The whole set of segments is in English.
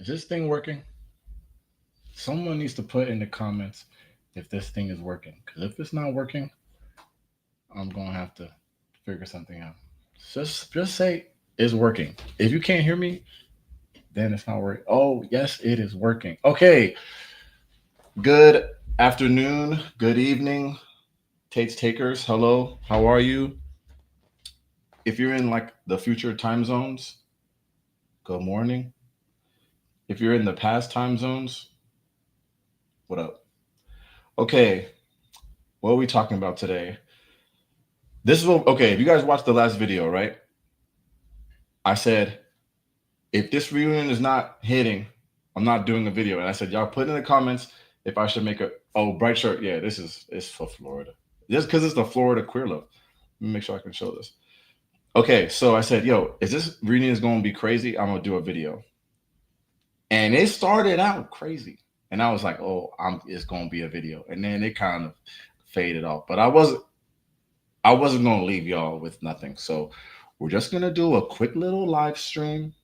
Is this thing working? Someone needs to put in the comments if this thing is working. Because if it's not working, I'm gonna have to figure something out. Just say it's working. If you can't hear me, then it's not working. Oh, yes, it is working. Okay. Good afternoon. Good evening. Tates takers. Hello. How are you? If you're in like the future time zones, good morning. If you're in the past time zones, what up? Okay. What are we talking about today? This is what, okay. If you guys watched the last video, right? I said, if this reunion is not hitting, I'm not doing a video. And I said, y'all put in the comments if I should make a, oh, bright shirt. Yeah, this is, it's for Florida. Just because it's the Florida Queer Love. Let me make sure I can show this. Okay, so I said, yo, is this reunion is going to be crazy? I'm going to do a video. And it started out crazy. And I was like, oh, it's going to be a video. And then it kind of faded off. But I wasn't going to leave y'all with nothing. So we're just going to do a quick little live stream.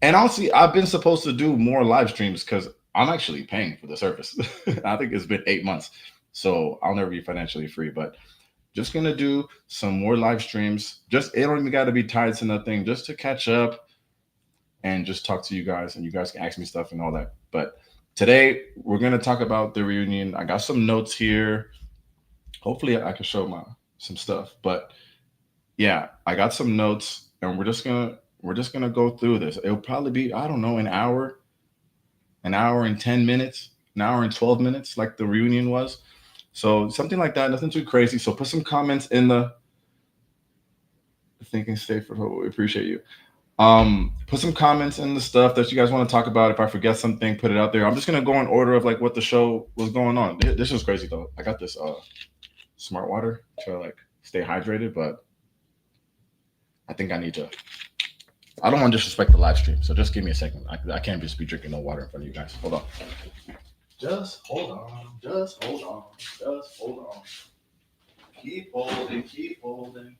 And honestly, I've been supposed to do more live streams because I'm actually paying for the service. I think it's been 8 months. So I'll never be financially free. But just gonna do some more live streams. Just it don't even gotta be tied to nothing, just to catch up and just talk to you guys, and you guys can ask me stuff and all that. But today we're gonna talk about the reunion. I got some notes here. Hopefully I can show my some stuff. But yeah, I got some notes and we're just gonna go through this. It'll probably be, I don't know, an hour and 10 minutes, an hour and 12 minutes, like the reunion was. So something like that, nothing too crazy. So put some comments in the thinking state for hope. We appreciate you. Put some comments in the stuff that you guys want to talk about. If I forget something, put it out there. I'm just gonna go in order of like what the show was going on. This was crazy though. I got this smart water to like stay hydrated, but I think I need to. I don't want to disrespect the live stream, so just give me a second. I can't just be drinking no water in front of you guys. Hold on. Just hold on. Just hold on. Just hold on. Keep holding. Keep holding.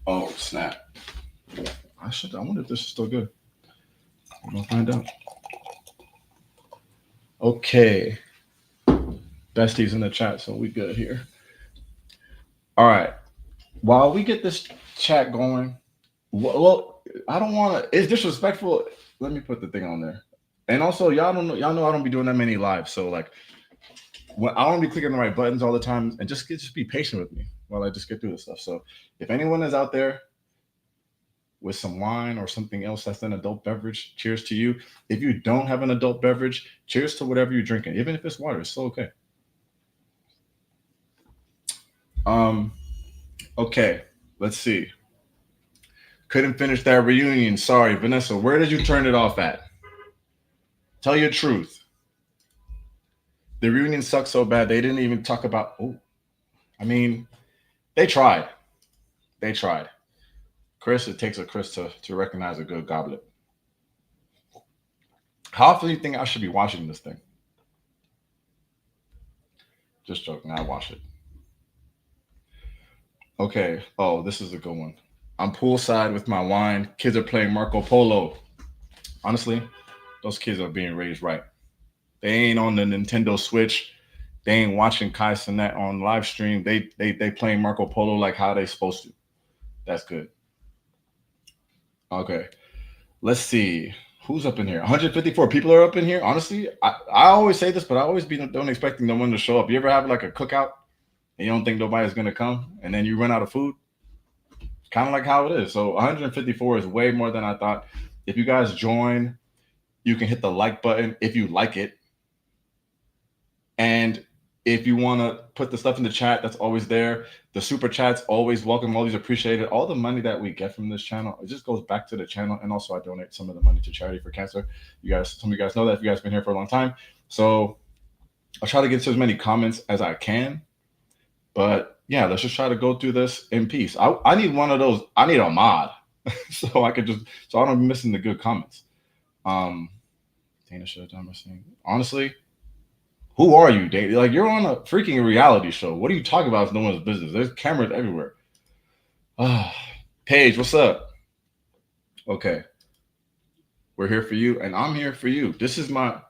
Oh snap! I wonder if this is still good. I'm gonna find out. Okay. Besties in the chat, so we good here. All right. While we get this chat going, well, I don't want to. It's disrespectful. Let me put the thing on there. And also, y'all don't know. Y'all know I don't be doing that many lives, so like, when I don't be clicking the right buttons all the time, and just be patient with me while I just get through this stuff. So, if anyone is out there with some wine or something else that's an adult beverage, cheers to you. If you don't have an adult beverage, cheers to whatever you're drinking, even if it's water. It's still okay. Um. Okay. Let's see. Couldn't finish that reunion. Sorry, Vanessa. Where did you turn it off at? Tell your truth. The reunion sucked so bad they didn't even talk about. Oh, I mean, they tried. They tried. Chris, it takes a Chris to recognize a good goblet. How often do you think I should be watching this thing? Just joking. I watch it. Okay. Oh, this is a good one. I'm poolside with my wine. Kids are playing Marco Polo. Honestly, those kids are being raised right. They ain't on the Nintendo Switch. They ain't watching Kai Cenat on live stream. They playing Marco Polo like how they supposed to. That's good. Okay. Let's see. Who's up in here? 154 people are up in here. Honestly, I always say this, but I always don't expecting no one to show up. You ever have like a cookout and you don't think nobody's gonna come, and then you run out of food? Kind of like how it is. So 154 is way more than I thought. If you guys join, you can hit the like button if you like it. And if you want to put the stuff in the chat, that's always there. The super chats always welcome, always appreciated. All the money that we get from this channel, it just goes back to the channel. And also, I donate some of the money to charity for cancer. Some of you guys know that if you guys been here for a long time. So I'll try to get to as many comments as I can. But yeah, let's just try to go through this in peace. I need one of those. I need a mod so I don't be missing the good comments. Dana Showtime was saying, honestly, who are you, Dana? Like, you're on a freaking reality show. What are you talking about? It's no one's business. There's cameras everywhere. Paige, what's up? Okay, we're here for you, and I'm here for you. This is my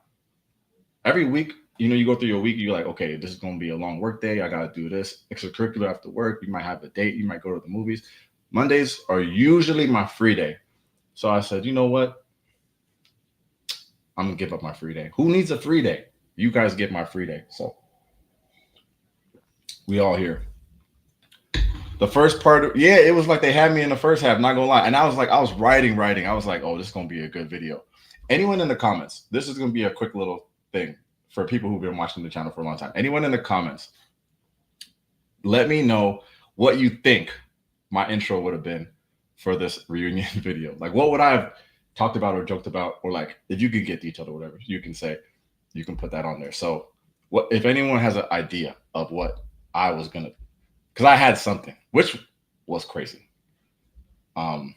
every week. You go through your week. You're like, okay, this is gonna be a long work day. I gotta do this extracurricular after work. You might have a date. You might go to the movies. Mondays are usually my free day. So I said, you know what? I'm gonna give up my free day. Who needs a free day? You guys get my free day. So we all here. The first part, yeah, it was like they had me in the first half, not gonna lie. And I was like, I was writing. I was like, oh, this is gonna be a good video. Anyone in the comments, this is gonna be a quick little thing for people who've been watching the channel for a long time. Anyone in the comments, let me know what you think my intro would have been for this reunion video. Like, what would I have talked about or joked about, or like, if you could get detailed or whatever, you can say, you can put that on there. So, what if anyone has an idea of what I was gonna, because I had something, which was crazy. Um,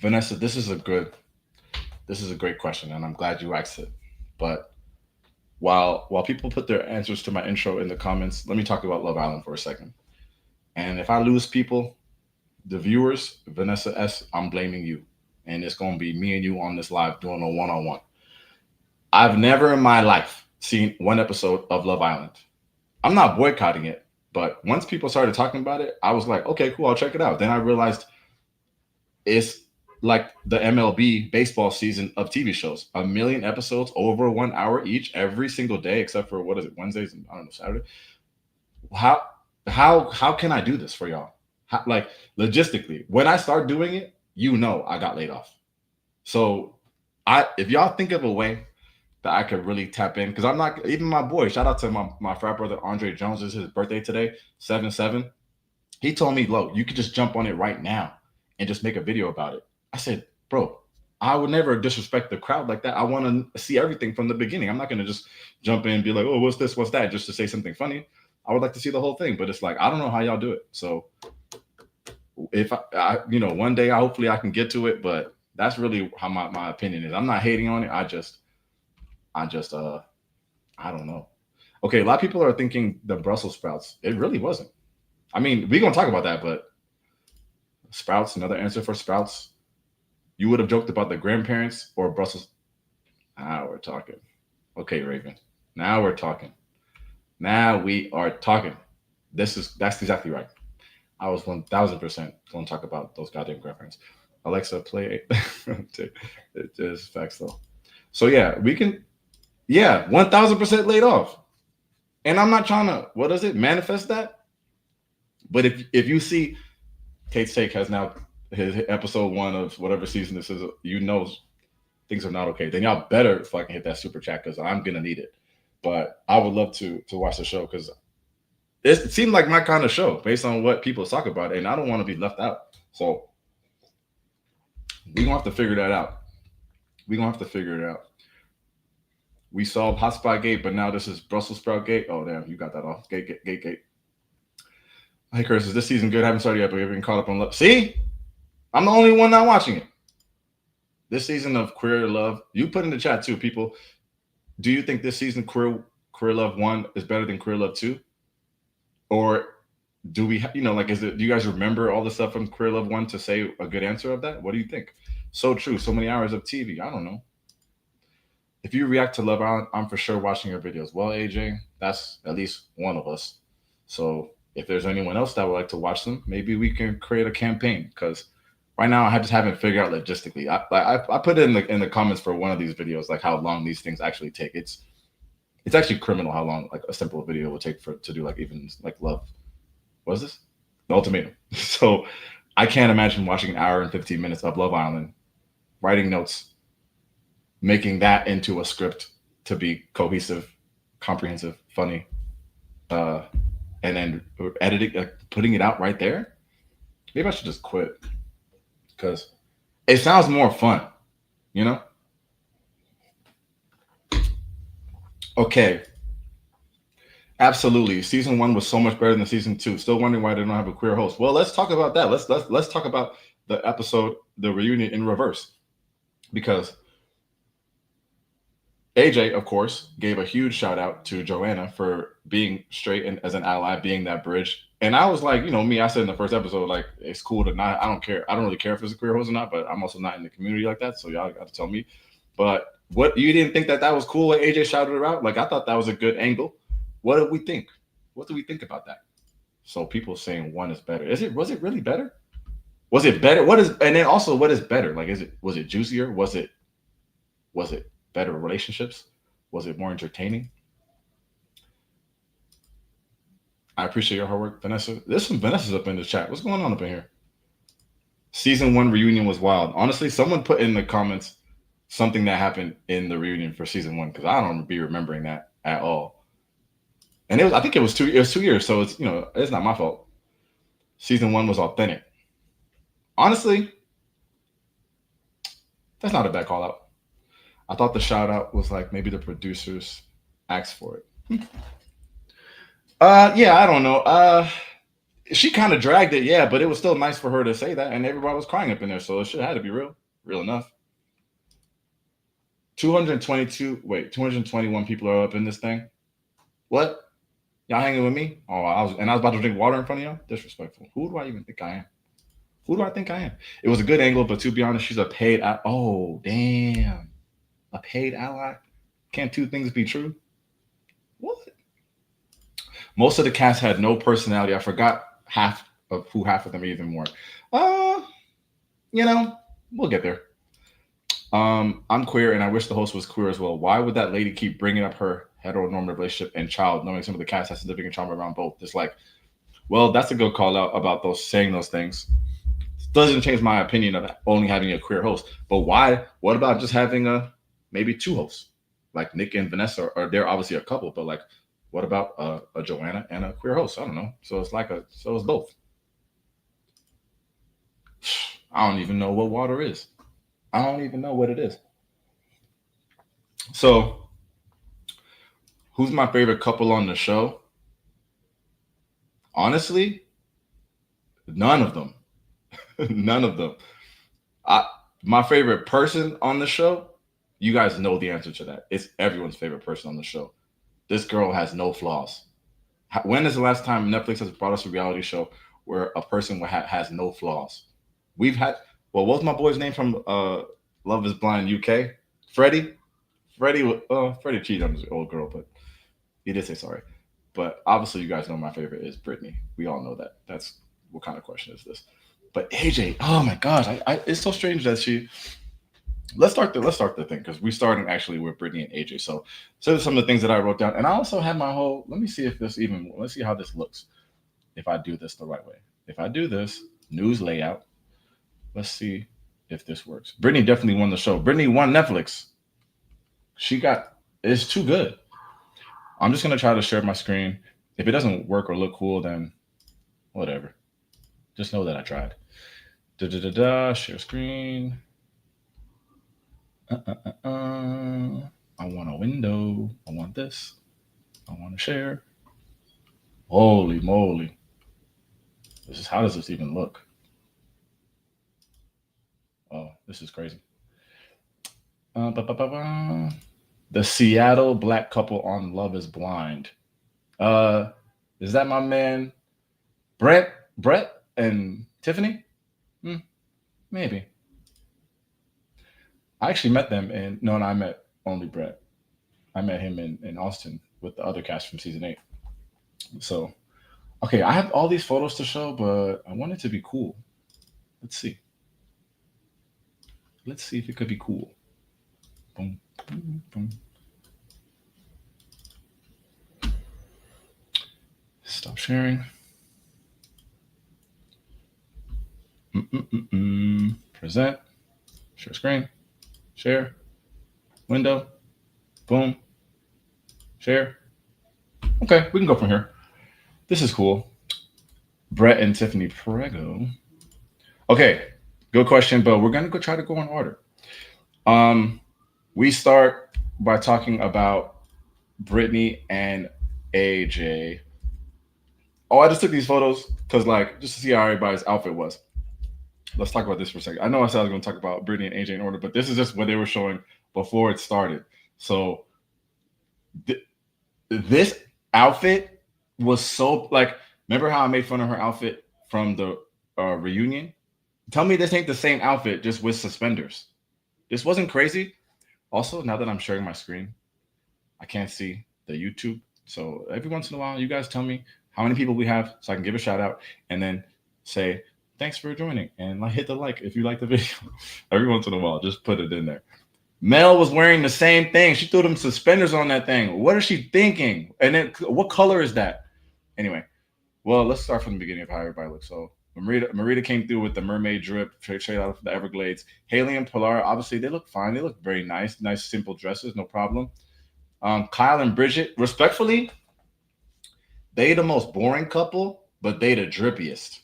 Vanessa, this is a great question, and I'm glad you asked it. But while people put their answers to my intro in the comments, let me talk about Love Island for a second. And if I lose people, the viewers, Vanessa S, I'm blaming you. And it's gonna be me and you on this live doing a one-on-one. I've never in my life seen one episode of Love Island. I'm not boycotting it, but once people started talking about it, I was like, okay, cool, I'll check it out. Then I realized it's like the MLB baseball season of TV shows. 1 million episodes, over 1 hour each, every single day, except for what is it, Wednesdays and I don't know, Saturday. How how can I do this for y'all? Like logistically, when I start doing it, I got laid off. So if y'all think of a way that I could really tap in, because I'm not even my boy. Shout out to my frat brother Andre Jones. It's his birthday today, 7/7. He told me, look, you could just jump on it right now and just make a video about it. I said, bro, I would never disrespect the crowd like that. I want to see everything from the beginning. I'm not going to just jump in and be like, oh, what's this, what's that, just to say something funny. I would like to see the whole thing, but it's like, I don't know how y'all do it. So if one day, hopefully I can get to it, but that's really how my opinion is. I'm not hating on it. I just I don't know. Okay, a lot of people are thinking the Brussels sprouts. It really wasn't. I mean, we're gonna talk about that, but sprouts, another answer for sprouts. You would have joked about the grandparents or Brussels. Now we're talking. Okay, Raven. Now we're talking. Now we are talking. That's exactly right. I was 1,000% going to talk about those goddamn grandparents. Alexa, play. It is facts though. So yeah, we can. Yeah, 1,000% laid off. And I'm not trying to, what is it, manifest that? But if you see Kate's Take has now his episode 1 of whatever season this is, things are not okay. Then y'all better fucking hit that super chat because I'm gonna need it. But I would love to watch the show because it seemed like my kind of show based on what people talk about, and I don't want to be left out. So we're gonna have to figure that out. We're gonna have to figure it out. We solved Hotspot Gate, but now this is Brussels Sprout Gate. Oh damn, you got that off. Gate. Hey Chris, is this season good? I haven't started yet, but you've been caught up on love. See? I'm the only one not watching it. This season of Queer Love, you put in the chat too, people. Do you think this season Queer Love 1 is better than Queer Love 2? Or do we, is it, do you guys remember all the stuff from Queer Love 1 to say a good answer of that? What do you think? So true. So many hours of TV. I don't know. If you react to Love Island, I'm for sure watching your videos. Well, AJ, that's at least one of us. So if there's anyone else that would like to watch them, maybe we can create a campaign. Because right now, I just haven't figured out logistically. I put it in the comments for one of these videos, like how long these things actually take. It's actually criminal how long like a simple video will take to do like even like Love. What is this? The Ultimatum. So I can't imagine watching an hour and 15 minutes of Love Island, writing notes, making that into a script to be cohesive, comprehensive, funny, and then editing, putting it out right there. Maybe I should just quit because it sounds more fun, Okay. Absolutely. Season 1 was so much better than season 2. Still wondering why they don't have a queer host. Well, let's talk about that. Let's talk about the episode, the reunion in reverse. Because AJ, of course, gave a huge shout out to Joanna for being straight and as an ally, being that bridge. And I was like, me, I said in the first episode, like, it's cool to not, I don't care. I don't really care if it's a queer host or not, but I'm also not in the community like that. So y'all got to tell me. But what, you didn't think that was cool when AJ shouted her out? Like, I thought that was a good angle. What did we think? What do we think about that? So people saying one is better. Was it really better? Was it better? And then also what is better? Like, was it juicier? Was it better relationships? Was it more entertaining? I appreciate your hard work, Vanessa. There's some Vanessa's up in the chat. What's going on up in here? Season 1 reunion was wild. Honestly, someone put in the comments something that happened in the reunion for season 1 because I don't be remembering that at all. And I think it was 2 years, so it's not my fault. Season 1 was authentic. Honestly, that's not a bad call out. I thought the shout out was like maybe the producers asked for it. Yeah, I don't know. She kind of dragged it, yeah, but it was still nice for her to say that, and everybody was crying up in there, so it should have to be real enough. 221 people are up in this thing. What? Y'all hanging with me? Oh, I was about to drink water in front of y'all. Disrespectful. Who do I even think I am? Who do I think I am? It was a good angle, but to be honest, she's a paid. Oh, damn, a paid ally. Can't two things be true? What? Most of the cast had no personality. I forgot half of them even more. We'll get there. I'm queer and I wish the host was queer as well. Why would that lady keep bringing up her heteronormative relationship and child, knowing some of the cast has significant trauma around both? It's like, well, that's a good call out about saying those things. Doesn't change my opinion of only having a queer host. But why? What about just having maybe 2 hosts? Like Nick and Vanessa, or they're obviously a couple, but like, what about a Joanna and a queer host? I don't know. So it's both. I don't even know what water is. I don't even know what it is. So, who's my favorite couple on the show? Honestly, none of them. None of them. My favorite person on the show, you guys know the answer to that. It's everyone's favorite person on the show. This girl has no flaws. When is the last time Netflix has brought us a reality show where a person has no flaws? We've had, what was my boy's name from Love is Blind UK? Freddie cheated on his old girl, but he did say sorry. But obviously, you guys know my favorite is Brittany. We all know that. That's what kind of question is this? But AJ, oh my gosh, it's so strange that she. Let's start the thing because we started actually with Brittany and AJ. So some of the things that I wrote down, and I also had my whole. Let's see how this looks. If I do this the right way, if I do this news layout, let's see if this works. Brittany definitely won the show. Brittany won Netflix. It's too good. I'm just gonna try to share my screen. If it doesn't work or look cool, then whatever. Just know that I tried. Share screen. I want a window. I want this. I want to share. Holy moly. How does this even look? Oh, this is crazy. The Seattle black couple on Love is Blind. Is that my man Brett and Tiffany? Maybe. I actually met them I met only Brett. I met him in Austin with the other cast from season 8. So, okay, I have all these photos to show, but I want it to be cool. Let's see. Let's see if it could be cool. Boom, boom, boom. Stop sharing. Present. Share screen. Share. Window. Boom. Share. Okay, we can go from here. This is cool. Brett and Tiffany Prego. Okay, good question, but we're gonna try to go in order. We start by talking about Brittany and AJ. Oh, I just took these photos because, just to see how everybody's outfit was. Let's talk about this for a second. I know I said I was going to talk about Brittany and AJ in order, but this is just what they were showing before it started. So th- this outfit was so like. Remember how I made fun of her outfit from the reunion? Tell me this ain't the same outfit, just with suspenders. This wasn't crazy. Also, now that I'm sharing my screen, I can't see the YouTube. So every once in a while, you guys tell me how many people we have so I can give a shout out and then say, thanks for joining. And like hit the like if you like the video. Every once in a while, just put it in there. Mel was wearing the same thing. She threw them suspenders on that thing. What is she thinking? And then what color is that? Anyway, well, let's start from the beginning of how everybody looks. So Marita came through with the mermaid drip straight out of the Everglades. Haley and Pilar, obviously, they look fine. They look very nice. Nice, simple dresses, no problem. Kyle and Bridget, respectfully, they the most boring couple, but they the drippiest.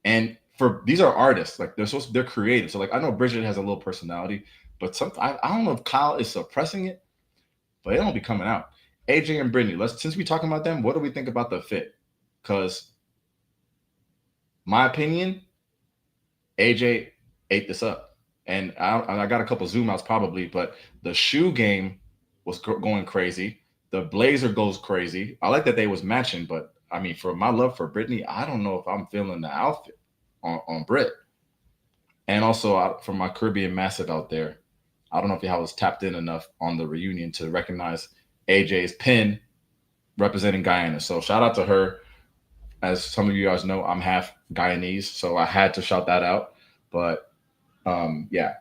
And for these are artists, like they're creative. So like I know Bridget has a little personality, but I don't know if Kyle is suppressing it, but it don't be coming out. AJ and Brittany, since we talking about them, what do we think about the fit? Because my opinion, AJ ate this up, and I got a couple zoom outs probably, but the shoe game was going crazy. The blazer goes crazy. I like that they was matching, but I mean, for my love for Brittany, I don't know if I'm feeling the outfit on Brit. And also for my Caribbean massive out there, I don't know if I was tapped in enough on the reunion to recognize AJ's pin representing Guyana. So shout out to her. As some of you guys know, I'm half Guyanese, so I had to shout that out. But yeah.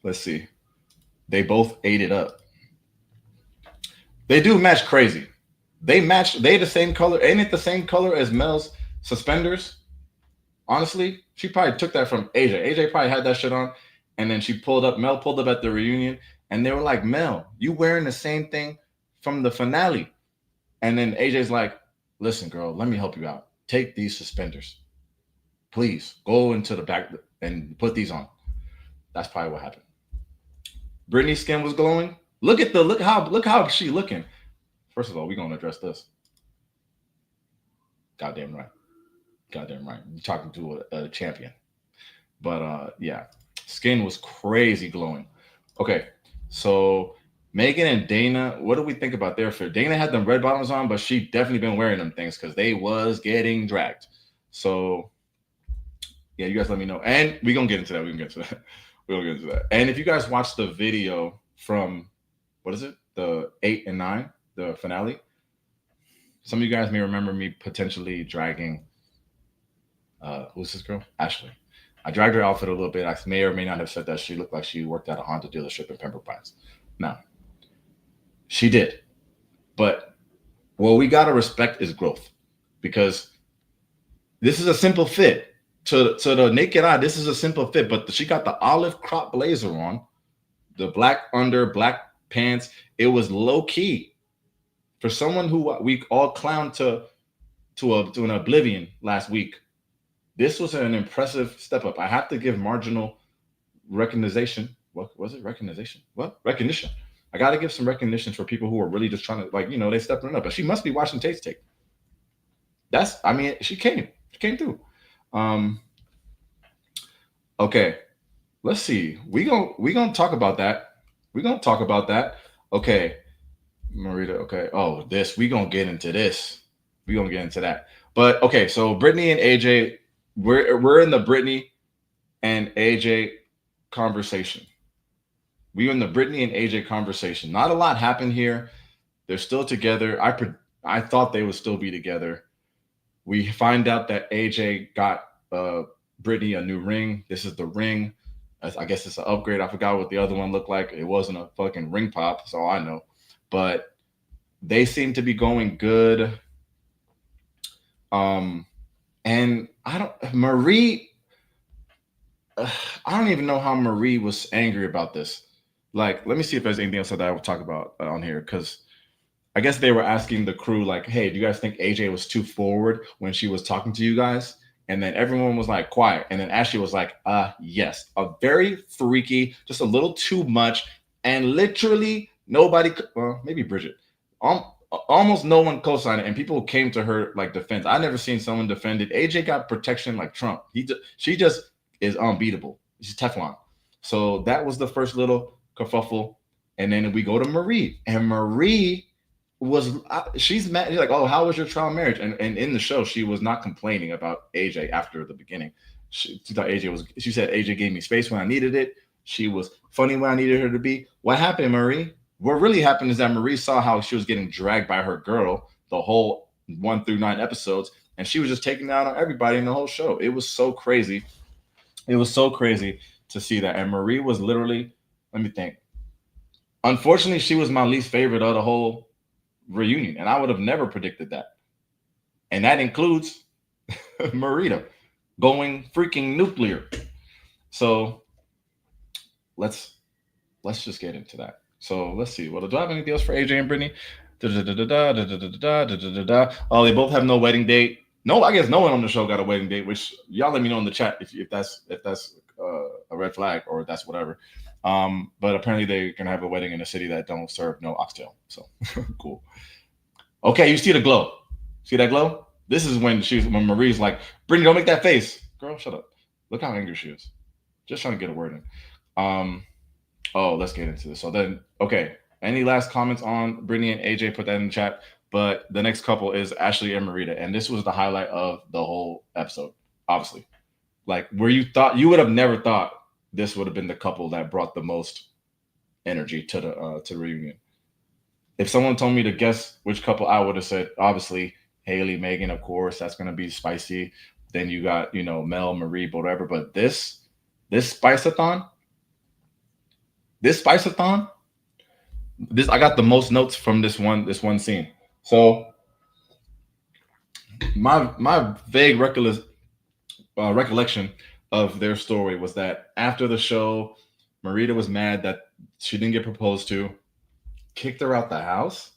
Let's see. They both ate it up. They do match crazy. They match. They the same color. Ain't it the same color as Mel's suspenders? Honestly, she probably took that from AJ. AJ probably had that shit on, and then she pulled up. Mel pulled up at the reunion, and they were like, "Mel, you wearing the same thing from the finale?" And then AJ's like, "Listen, girl, let me help you out. Take these suspenders, please. Go into the back and put these on." That's probably what happened. Brittany's skin was glowing. Look how she looking. First of all, we're gonna address this. Goddamn right. Goddamn right. You're talking to a champion. But yeah, skin was crazy glowing. Okay, so Megan and Dana, what do we think about their fit? Dana had them red bottoms on, but she definitely been wearing them things because they was getting dragged. So yeah, you guys let me know. And we're gonna get into that. We're gonna get into that. And if you guys watch the video from what is it? The 8 and 9, the finale. Some of you guys may remember me potentially dragging who's this girl? Ashley. I dragged her outfit a little bit. I may or may not have said that she looked like she worked at a Honda dealership in Pembroke Pines. Now, she did. But what we gotta respect is growth. Because this is a simple fit. To the naked eye, this is a simple fit, but she got the olive crop blazer on, the black under, black pants. It was low key for someone who we all clowned to an oblivion last week. This was an impressive step up. I have to give marginal recognition. What was it? Recognition? What? Recognition. I got to give some recognition for people who are really just trying to, like, they stepping it up. But she must be watching Taste Take. She came through. Okay, let's see. We gonna talk about that. We're gonna talk about that. Okay, Marita. Okay. Oh, we gonna get into this. We gonna get into that. But okay, so Brittany and AJ, we're in the Brittany and AJ conversation. We're in the Brittany and AJ conversation. Not a lot happened here. They're still together. I thought they would still be together. We find out that AJ got Brittany a new ring. This is the ring. I guess it's an upgrade. I forgot what the other one looked like. It wasn't a fucking ring pop, so I know. But they seem to be going good. And Marie, I don't even know how Marie was angry about this. Like, let me see if there's anything else that I would talk about on here, because I guess they were asking the crew, like, hey, do you guys think AJ was too forward when she was talking to you guys? And then everyone was like, quiet. And then Ashley was like, yes. A very freaky, just a little too much. And literally nobody, well, maybe Bridget, almost no one co-signed it. And people came to her like defense. I never seen someone defended. AJ got protection like Trump. She just is unbeatable. She's Teflon. So that was the first little kerfuffle, and then we go to Marie, and Marie she's mad. She's like, "Oh, how was your trial marriage?" And in the show, she was not complaining about AJ after the beginning. She thought AJ was. She said AJ gave me space when I needed it. She was funny when I needed her to be. What happened, Marie? What really happened is that Marie saw how she was getting dragged by her girl the whole 1 through 9 episodes, and she was just taking down on everybody in the whole show. It was so crazy. It was so crazy to see that. And Marie was literally, let me think. Unfortunately, she was my least favorite of the whole reunion, and I would have never predicted that. And that includes Marita going freaking nuclear. So let's let's just get into that. So let's see. Well, do I have anything else for AJ and Brittany? Oh, they both have no wedding date. No, I guess no one on the show got a wedding date. Which y'all let me know in the chat if that's a red flag or that's whatever. But apparently they can have a wedding in a city that don't serve no oxtail. So cool. Okay, you see the glow. See that glow? This is when Marie's like, Brittany, don't make that face. Girl, shut up. Look how angry she is. Just trying to get a word in. Oh, let's get into this. So then, okay. Any last comments on Brittany and AJ? Put that in the chat. But the next couple is Ashley and Marita, and this was the highlight of the whole episode. Obviously, like where you would have never thought this would have been the couple that brought the most energy to the reunion. If someone told me to guess which couple, I would have said obviously Haley, Megan, of course, that's gonna be spicy. Then you got Mel, Marie, whatever. But this spice-a-thon, this spice-a-thon, this I got the most notes from this one scene. So my vague recollection of their story was that after the show, Marita was mad that she didn't get proposed to, kicked her out the house.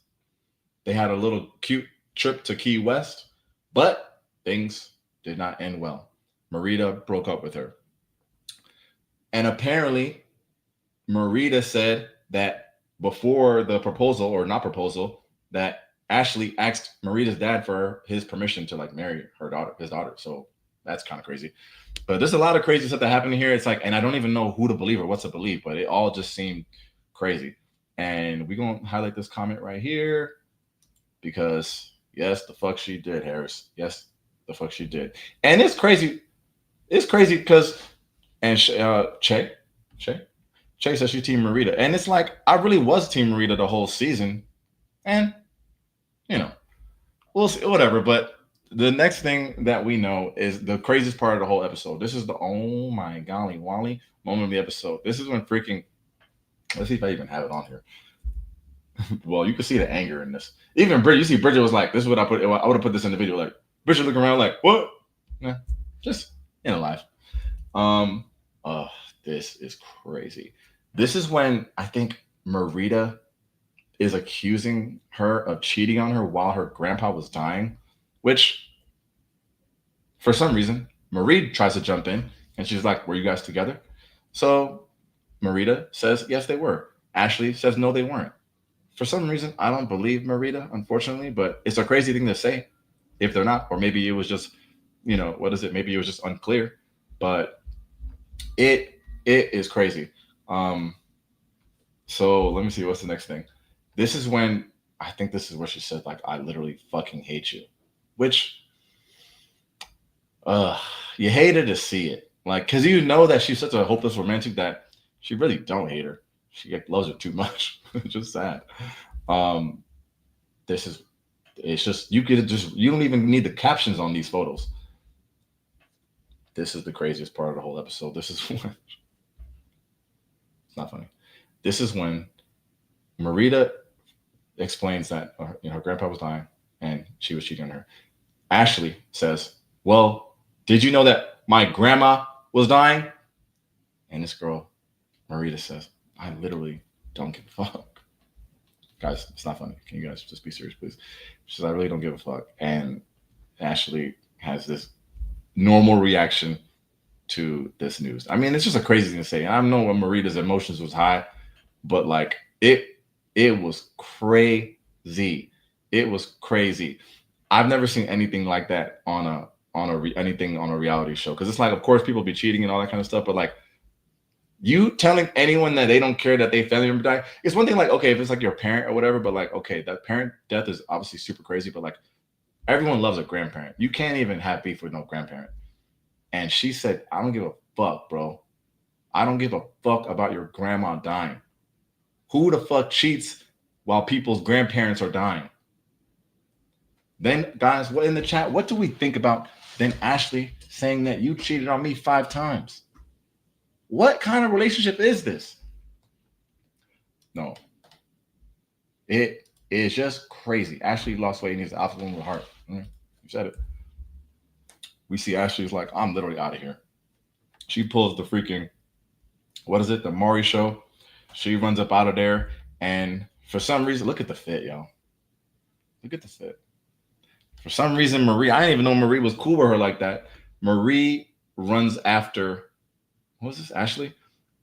They had a little cute trip to Key West, but things did not end well. Marita broke up with her. And apparently, Marita said that before the proposal or not proposal, that Ashley asked Marita's dad for his permission to like marry his daughter. So that's kind of crazy. But there's a lot of crazy stuff that happened here. It's like, and I don't even know who to believe or what to believe, but it all just seemed crazy. And we're gonna highlight this comment right here because yes, the fuck she did, Harris. Yes, the fuck she did. And it's crazy. It's crazy because and Che says she Team Marita, and it's like I really was Team Marita the whole season, and you know we'll see, whatever. But the next thing that we know is the craziest part of the whole episode. This is the oh my golly Wally moment of the episode. This is when freaking let's see if I even have it on here. Well, you can see the anger in this. Even Bridget, you see Bridget was like, "This is what I put. I would have put this in the video." Like Bridget looking around like, "What?" Nah, just in a life. Um, oh, this is crazy. This is when I think Marita is accusing her of cheating on her while her grandpa was dying, which for some reason Marie tries to jump in and she's like, "Were you guys together?" So Marita says, "Yes, they were." Ashley says, "No, they weren't." For some reason, I don't believe Marita, unfortunately, but it's a crazy thing to say if they're not, or maybe it was just, what is it? Maybe it was just unclear, but it it is crazy. Um, so let me see what's the next thing. This is when I think this is where she said like, "I literally fucking hate you," which uh you hated to see it, like because you know that she's such a hopeless romantic that she really don't hate her. She like, loves her too much. It's just sad. Um, this is it's just you don't even need the captions on these photos. This is the craziest part of the whole episode. This is when it's not funny. This is when Marita explains that her grandpa was dying and she was cheating on her. Ashley says, "Well, did you know that my grandma was dying?" And this girl, Marita, says, "I literally don't give a fuck." Guys, it's not funny. Can you guys just be serious, please? She says, "I really don't give a fuck." And Ashley has this normal reaction to this news. I mean, it's just a crazy thing to say. And I know when Marita's emotions was high, but like it was crazy. It was crazy. I've never seen anything like that anything on a reality show because it's like, of course, people be cheating and all that kind of stuff, but like You telling anyone that they don't care that they family member died, it's one thing. Like, okay, if it's like your parent or whatever, but like, okay, that parent death is obviously super crazy, but like, everyone loves a grandparent. You can't even have beef with no grandparent. And she said, I don't give a fuck, bro. I don't give a fuck about your grandma dying. Who the fuck cheats while people's grandparents are dying? Then, guys, what in the chat? What do we think about then Ashley saying that you cheated on me 5 times? What kind of relationship is this? No, it is just crazy. Ashley lost weight and he's an alpha woman with heart. You said it. We see Ashley's like, I'm literally out of here. She pulls the freaking, what is it? The Maury show. She runs up out of there. And for some reason, look at the fit, yo. Look at the fit. For some reason, Marie, I didn't even know Marie was cool with her like that. Marie runs after, what was this, Ashley?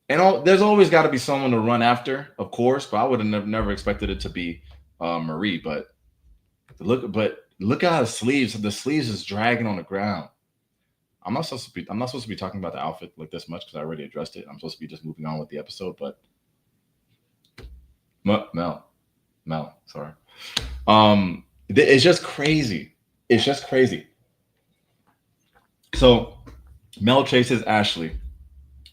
And there's always got to be someone to run after, of course, but I would have never expected it to be Marie. But look at her sleeves. The sleeves is dragging on the ground. I'm not supposed to be talking about the outfit like this much because I already addressed it. I'm supposed to be just moving on with the episode, but Mel, sorry. It's just crazy. It's just crazy. So Mel chases Ashley.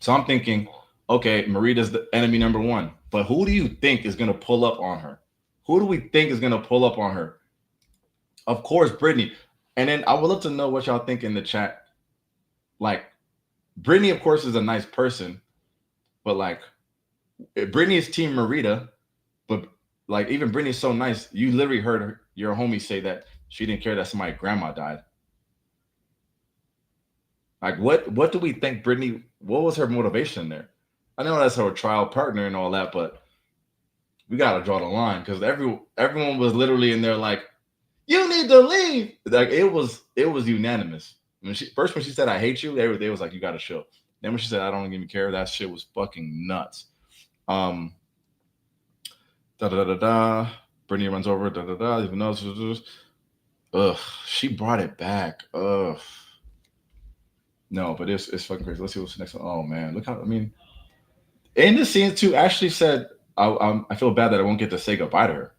So I'm thinking, okay, Marita's the enemy number one. But who do you think is gonna pull up on her? Who do we think is gonna pull up on her? Of course, Brittany. And then I would love to know what y'all think in the chat. Like, Brittany, of course, is a nice person, but like, Brittany is Team Marita, but like, even Brittany's so nice. You literally heard your homie say that she didn't care that somebody's grandma died. Like, what do we think Brittany? What was her motivation there? I know that's her trial partner and all that, but we gotta draw the line because everyone was literally in there like, you need to leave. Like it was unanimous. When she said I hate you, they was like, you gotta chill. Then when she said I don't even care, that shit was fucking nuts. Da da da da da. Brittany runs over. Da da da. Even though, ugh, she brought it back. Ugh. No, but it's fucking crazy. Let's see what's next one. Oh man, look how I mean. In the scene too, Ashley said, I feel bad that I won't get to say goodbye to her."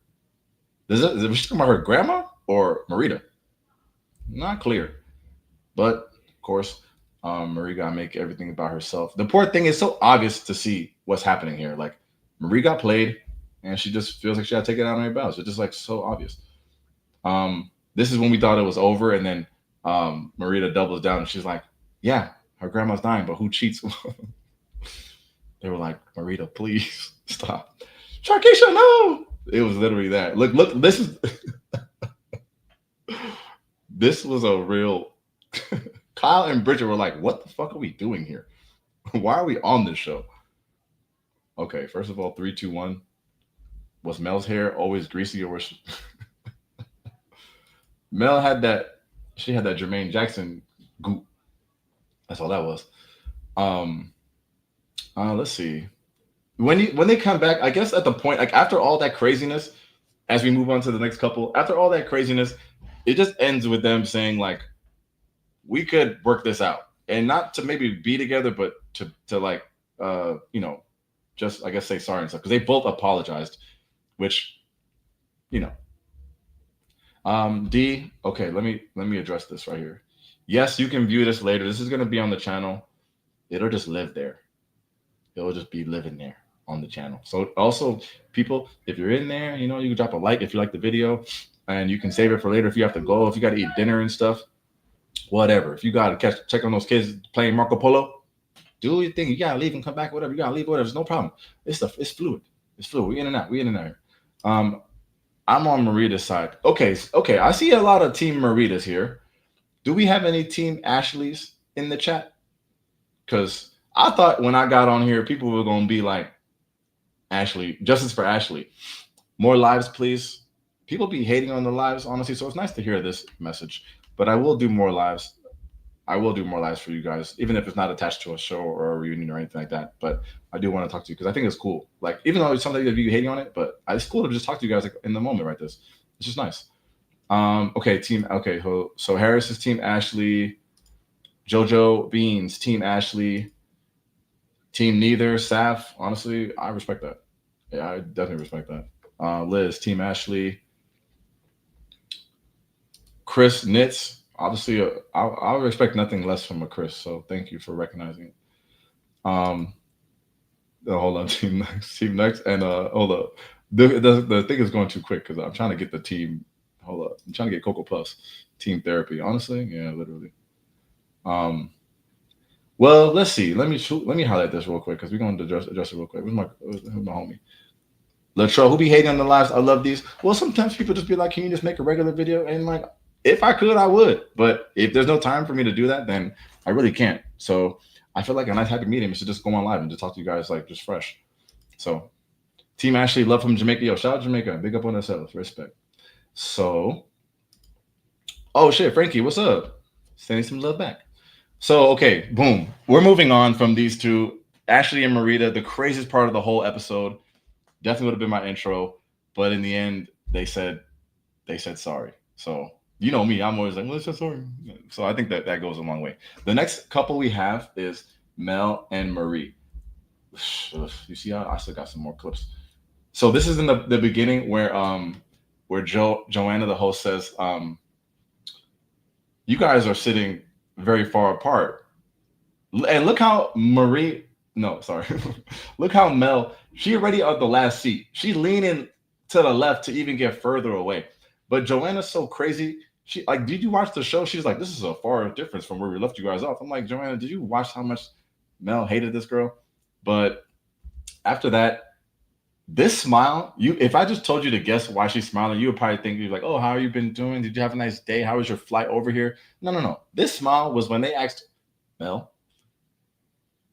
Was she talking about her grandma or Marita? Not clear, but of course, Marie got to make everything about herself. The poor thing is so obvious to see what's happening here. Like Marie got played, and she just feels like she got to take it out on her bells. It's just like so obvious. This is when we thought it was over, and then Marita doubles down, and she's like, "Yeah, her grandma's dying, but who cheats?" They were like, "Marita, please stop." Sharkeisha, no. It was literally that. Look. This was a real. Kyle and Bridget were like, "What the fuck are we doing here? Why are we on this show?" Okay, first of all, 3, 2, 1. Was Mel's hair always greasy, or was she... Mel had that? She had that Jermaine Jackson goop. That's all that was. Let's see. When they come back, I guess at the point, like after all that craziness, as we move on to the next couple, after all that craziness, it just ends with them saying like, we could work this out, and not to maybe be together, but to like just I guess say sorry and stuff because they both apologized, which you know. D. Okay, let me address this right here. Yes, you can view this later. This is gonna be on the channel. It'll just live there. It'll just be living there on the channel. So also, people, if you're in there, you can drop a like if you like the video, and you can save it for later if you have to go, if you got to eat dinner and stuff, whatever. If you got to check on those kids playing Marco Polo, do your thing. You gotta leave and come back, whatever. You gotta leave, whatever. It's no problem. It's fluid. It's fluid. We in and out. We in and out. I'm on Marita's side. Okay. I see a lot of Team Maritas here. Do we have any Team Ashleys in the chat? Because I thought when I got on here, people were gonna be like, Ashley, justice for Ashley. More lives, please. People be hating on the lives, honestly. So it's nice to hear this message. But I will do more lives. I will do more lives for you guys, even if it's not attached to a show or a reunion or anything like that. But I do want to talk to you because I think it's cool. Like, even though it's something that you hating on it, but it's cool to just talk to you guys like in the moment, right? It's just nice. Okay, team. Okay, so Harris is Team Ashley. JoJo Beans, Team Ashley. Team neither. Saf, honestly, I respect that. Yeah, I definitely respect that. Liz, Team Ashley. Chris Nitz. Obviously, I'll respect nothing less from a Chris. So thank you for recognizing it. Um, hold on, Team Next, Team Next, and hold up. The thing is going too quick because I'm trying to get the team. Hold up, I'm trying to get Coco Plus Team Therapy. Honestly, yeah, literally. Um, well, let's see. Let me highlight this real quick because we're going to address it real quick. Who's my homie? Latrell, who be hating on the lives? I love these. Well, sometimes people just be like, "Can you just make a regular video?" And like, if I could, I would. But if there's no time for me to do that, then I really can't. So I feel like a nice happy medium is to just go on live and just talk to you guys like just fresh. So Team Ashley, love from Jamaica. Yo, shout out Jamaica. Big up on ourselves. Respect. So, oh shit, Frankie, what's up? Sending some love back. So, okay, boom. We're moving on from these two. Ashley and Marita, the craziest part of the whole episode. Definitely would have been my intro, but in the end, they said sorry. So you know me, I'm always like, well, let's say sorry. So I think that goes a long way. The next couple we have is Mel and Marie. You see, I still got some more clips. So this is in the beginning where Joanna the host says, you guys are sitting very far apart. And look how Marie, no, sorry. Look how Mel, she already on the last seat. She leaning to the left to even get further away. But Joanna's so crazy. She like, did you watch the show? She's like, this is a far difference from where we left you guys off. I'm like, Joanna, did you watch how much Mel hated this girl? But after that, this smile, you if I just told you to guess why she's smiling, you would probably think you're like, oh, how you been doing? Did you have a nice day? How was your flight over here? No, no, no. This smile was when they asked Mel,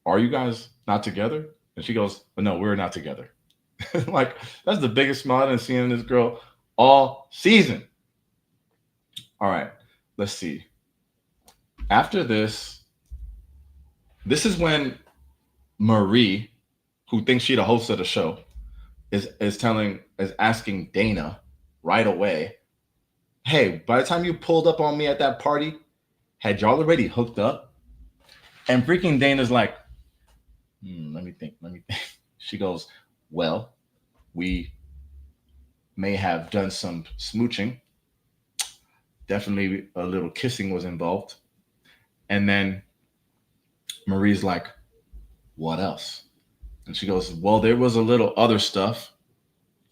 are you guys not together? And she goes, but no, we're not together. Like, that's the biggest smile I've seen in this girl all season. All right, let's see. After this is when Marie, who thinks she the host of the show, is asking Dana right away, hey, by the time you pulled up on me at that party, had y'all already hooked up? And freaking Dana's like, let me think. She goes, well, we may have done some smooching. Definitely a little kissing was involved. And then Marie's like, what else? And she goes, well, there was a little other stuff.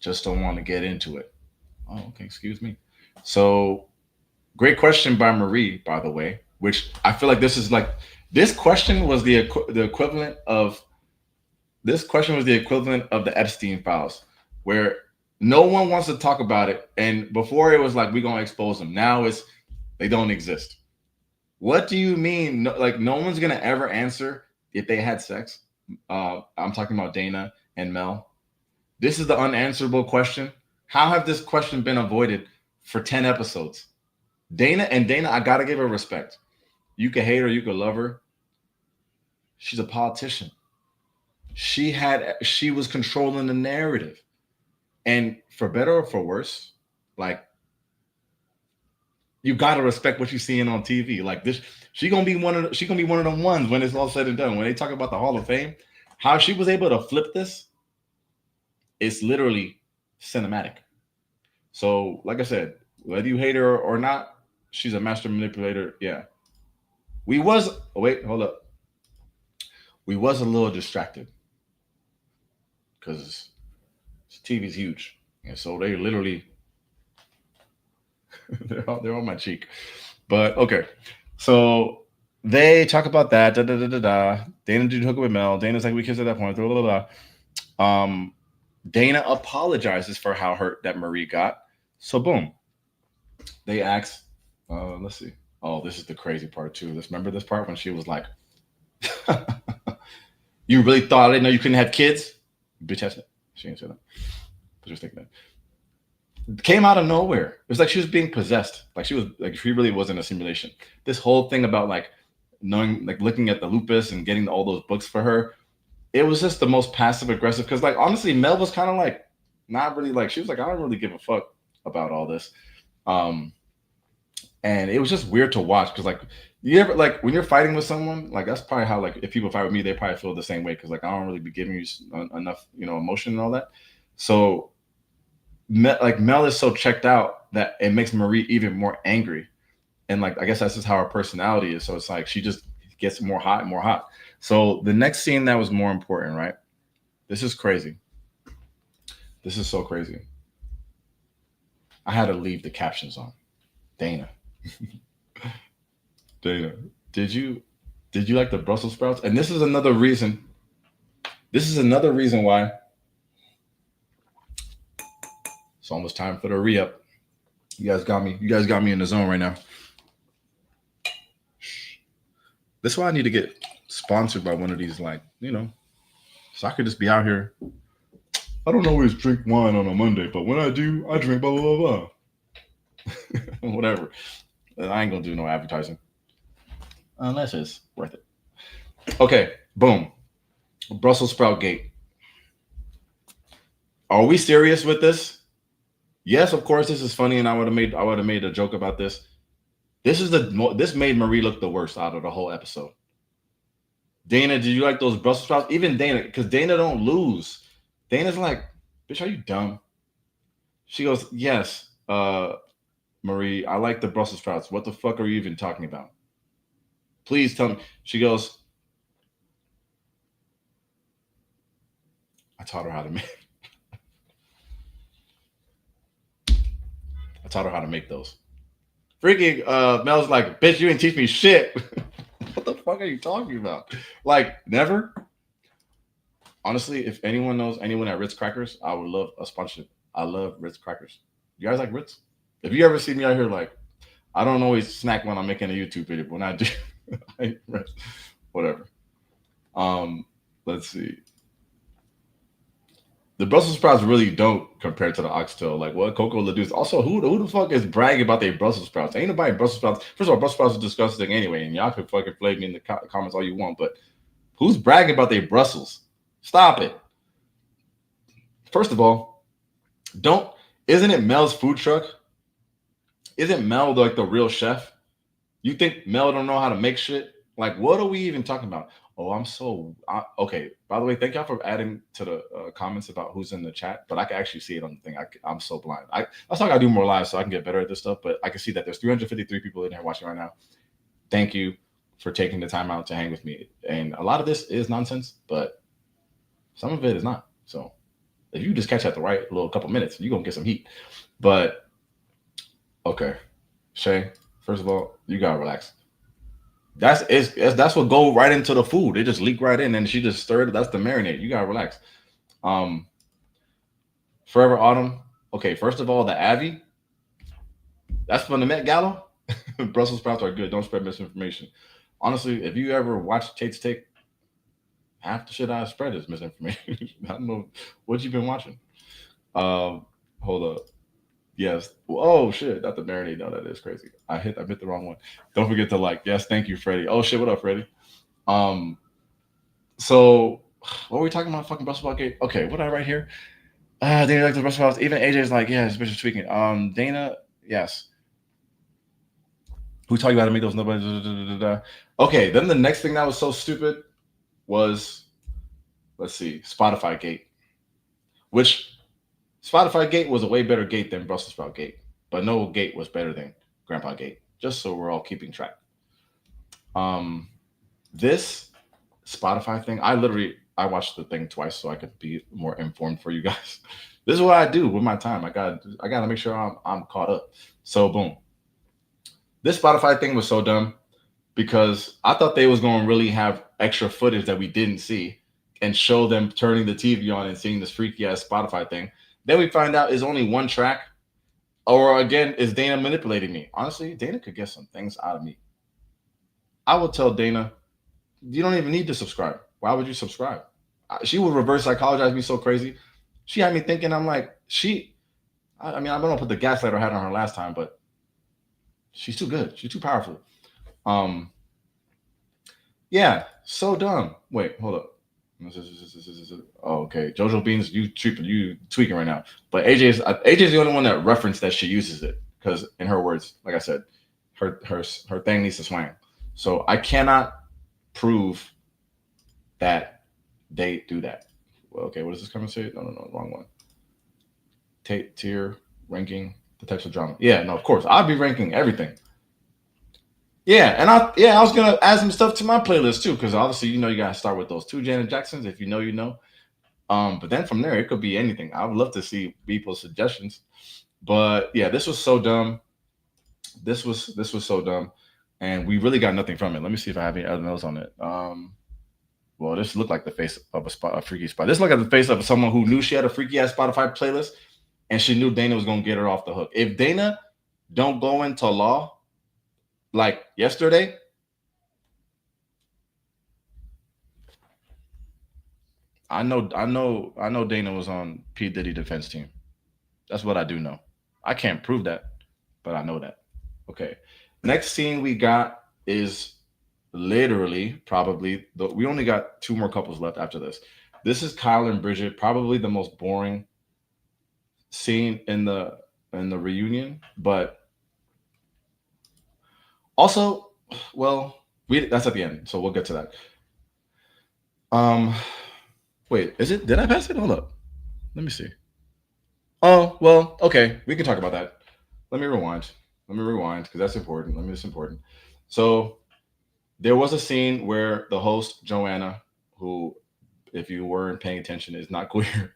Just don't want to get into it. Oh, okay, excuse me. So, great question by Marie, by the way, which I feel like this question was the equivalent of the Epstein files, where no one wants to talk about it. And before it was like, we're going to expose them. Now it's, they don't exist. What do you mean? No, like, no one's going to ever answer if they had sex. I'm talking about Dana and Mel. This is the unanswerable question. How have this question been avoided for 10 episodes? Dana, I got to give her respect. You can hate her, you can love her. She's a politician. She was controlling the narrative. And for better or for worse, like, you gotta respect what you're seeing on TV. Like this, she's gonna be one of them ones when it's all said and done. When they talk about the Hall of Fame, how she was able to flip this, it's literally cinematic. So, like I said, whether you hate her or not, she's a master manipulator. Yeah. Hold up. We was a little distracted because TV's huge. And so they literally they're on my cheek. But okay. So they talk about that. Da, da, da, da, da. Dana did hook up with Mel. Dana's like, we kissed at that point. Blah, blah, blah, blah. Dana apologizes for how hurt that Marie got. So boom. They ask, let's see. Oh, this is the crazy part too. Remember this part when she was like, you really thought I didn't know you couldn't have kids? Bitch, that's it. She didn't say that. Just think that. It came out of nowhere. It was like she was being possessed. Like she really was in a simulation. This whole thing about like knowing, like looking at the lupus and getting all those books for her. It was just the most passive aggressive. Because like honestly, Mel was kind of like not really like, she was like, I don't really give a fuck about all this. And it was just weird to watch because like You ever like when you're fighting with someone, like that's probably how like if people fight with me, they probably feel the same way because like I don't really be giving you enough, emotion and all that. So like Mel is so checked out that it makes Marie even more angry, and like I guess that's just how her personality is. So it's like she just gets more hot and more hot. So the next scene that was more important, right? This is crazy. This is so crazy. I had to leave the captions on. Dana, Dana, did you did you like the Brussels sprouts? And this is another reason. This is another reason why it's almost time for the re up. You guys got me. You guys got me in the zone right now. This is why I need to get sponsored by one of these, like, so I could just be out here. I don't always drink wine on a Monday, but when I do, I drink blah blah blah blah. Whatever. I ain't gonna do no advertising unless it's worth it. Okay, boom. Brussels sprout gate. Are we serious with this? Yes, of course. This is funny, and I would have made a joke about this. This made Marie look the worst out of the whole episode. Dana, did you like those Brussels sprouts? Even Dana, because Dana don't lose. Dana's like, bitch, are you dumb? She goes, yes, Marie, I like the Brussels sprouts. What the fuck are you even talking about? Please tell me. She goes, I taught her how to make. I taught her how to make those. Freaking Mel's like, bitch, you didn't teach me shit. What the fuck are you talking about? Like, never. Honestly, if anyone knows anyone at Ritz Crackers, I would love a sponsorship. I love Ritz Crackers. You guys like Ritz? If you ever see me out here, like, I don't always snack when I'm making a YouTube video, but when I do, I eat Ritz. Whatever. Um, let's see. The Brussels sprouts really don't compare to the oxtail. Like what Coco Ladou's. Also, who the fuck is bragging about their Brussels sprouts? Ain't nobody Brussels sprouts. First of all, Brussels sprouts are disgusting anyway, and y'all can fucking flame me in the comments all you want. But who's bragging about their Brussels? Stop it. First of all, don't. Isn't it Mel's food truck? Isn't Mel like the real chef? You think Mel don't know how to make shit? Like, what are we even talking about? Oh, okay. By the way, thank y'all for adding to the comments about who's in the chat, but I can actually see it on the thing. I'm so blind. That's why I gotta do more live so I can get better at this stuff. But I can see that there's 353 people in here watching right now. Thank you for taking the time out to hang with me. And a lot of this is nonsense, but some of it is not. So if you just catch at the right little couple minutes, you're gonna get some heat. But okay, Shay. First of all, you gotta relax. That's what go right into the food. It just leak right in, and she just stirred it. That's the marinade. You gotta relax. Um, Forever Autumn. Okay, first of all, the Avi. That's from the Met Gala. Brussels sprouts are good. Don't spread misinformation. Honestly, if you ever watch Tate's Take, half the shit I spread is misinformation. I don't know what you've been watching. Hold up. Yes. Oh shit, not the marinade. No, that is crazy. I hit the wrong one. Don't forget to like. Yes, thank you, Freddie. Oh shit, what up, Freddie? Um, so what were we talking about? Fucking Brussels sprout gate. Okay, what I write here? Dana like the Brussels sprouts. Even AJ's like, yeah, this bitch is tweaking. Dana, yes. Who taught you how to make those nobody? Okay, then the next thing that was so stupid was, let's see, Spotify gate, which Spotify gate was a way better gate than Brussels sprout gate, but no gate was better than Grandpa gate. Just so we're all keeping track. Um, this Spotify thing, I watched the thing twice so I could be more informed for you guys. This is what I do with my time. I gotta make sure I'm caught up. So boom. This Spotify thing was so dumb because I thought they was gonna really have extra footage that we didn't see and show them turning the TV on and seeing this freaky ass Spotify thing. Then we find out is only one track. Or again, is Dana manipulating me? Honestly, Dana could get some things out of me. I would tell Dana, you don't even need to subscribe. Why would you subscribe? She would reverse psychologize me so crazy. She had me thinking, I'm like, I mean, I'm gonna put the gaslighter hat on her last time, but she's too good. She's too powerful. Um, yeah, so dumb. Wait, hold up. Oh, okay. Jojo Beans, you tweaking right now. But AJ's the only one that referenced that she uses it because in her words, like I said, her thing needs to swang. So I cannot prove that they do that. Well, okay, what does this comment say? No, no, no, wrong one. Tier ranking the types of drama. Yeah, no, of course I'd be ranking everything. Yeah, and I was gonna add some stuff to my playlist too, because obviously you gotta start with those two Janet Jacksons. If you know, you know. But then from there it could be anything. I would love to see people's suggestions. But yeah, this was so dumb. This was so dumb, and we really got nothing from it. Let me see if I have any other notes on it. Well, this looked like the face of a freaky spot. This looked like the face of someone who knew she had a freaky ass Spotify playlist, and she knew Dana was gonna get her off the hook. If Dana don't go into law like yesterday, I know Dana was on P Diddy defense team. That's what I do know. I can't prove that, but I know that. Okay. Next scene we got is literally probably we only got two more couples left after this. This is Kyle and Bridget, probably the most boring scene in the reunion, but also, well, we that's at the end, so we'll get to that. Um, wait, is it? Did I pass it? Hold up, let me see. Oh, well, okay, we can talk about that. Let me rewind. Let me rewind because that's important. Let me. It's important. So there was a scene where the host Joanna, who, if you weren't paying attention, is not queer,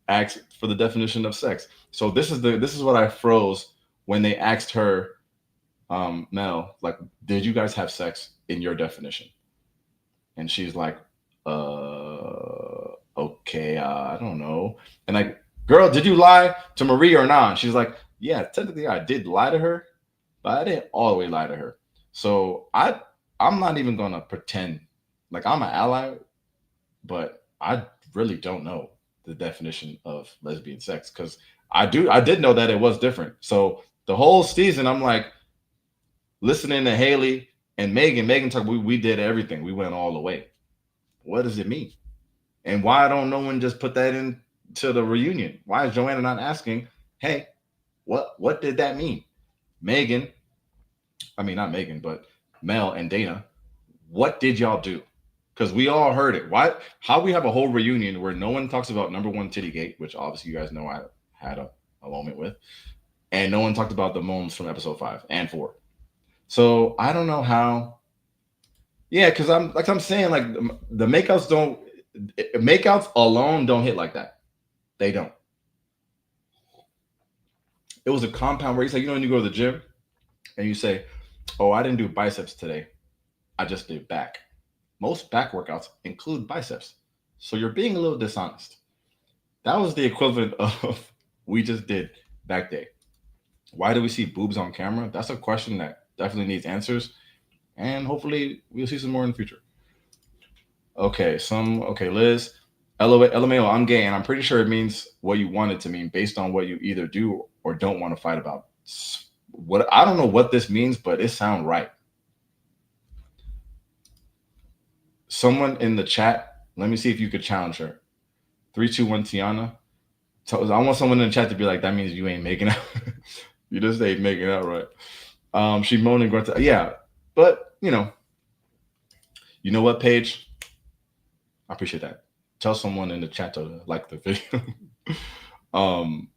asked for the definition of sex. So this is what I froze when they asked her, Mel, like, did you guys have sex in your definition? And she's like, okay, I don't know. And like, girl, did you lie to Marie or not? And she's like, yeah, technically I did lie to her, but I didn't all the way lie to her. So I'm not even gonna pretend like I'm an ally, but I really don't know the definition of lesbian sex because I did know that it was different. So the whole season I'm like listening to Haley and Megan talk. We did everything. We went all the way. What does it mean? And why don't no one just put that into the reunion? Why is Joanna not asking, hey, what did that mean? Megan, I mean not Megan, but Mel and Dana, what did y'all do? Because we all heard it. Why? How we have a whole reunion where no one talks about number one titty gate, which obviously you guys know I had a moment with, and no one talked about the moans from episode 5 and 4. So I don't know how. Yeah, because I'm saying, like, the makeouts alone don't hit like that. They don't. It was a compound where you say, when you go to the gym and you say, oh, I didn't do biceps today. I just did back. Most back workouts include biceps. So you're being a little dishonest. That was the equivalent of we just did back day. Why do we see boobs on camera? That's a question that definitely needs answers. And hopefully we'll see some more in the future. Okay, Liz. LMAO, I'm gay, and I'm pretty sure it means what you want it to mean based on what you either do or don't want to fight about. What I don't know what this means, but it sounds right. Someone in the chat, let me see if you could challenge her. 321 Tiana. So I want someone in the chat to be like, that means you ain't making out. You just ain't making out right. She moaned and grunted. Yeah, but you know what, Paige? I appreciate that. Tell someone in the chat to like the video. um,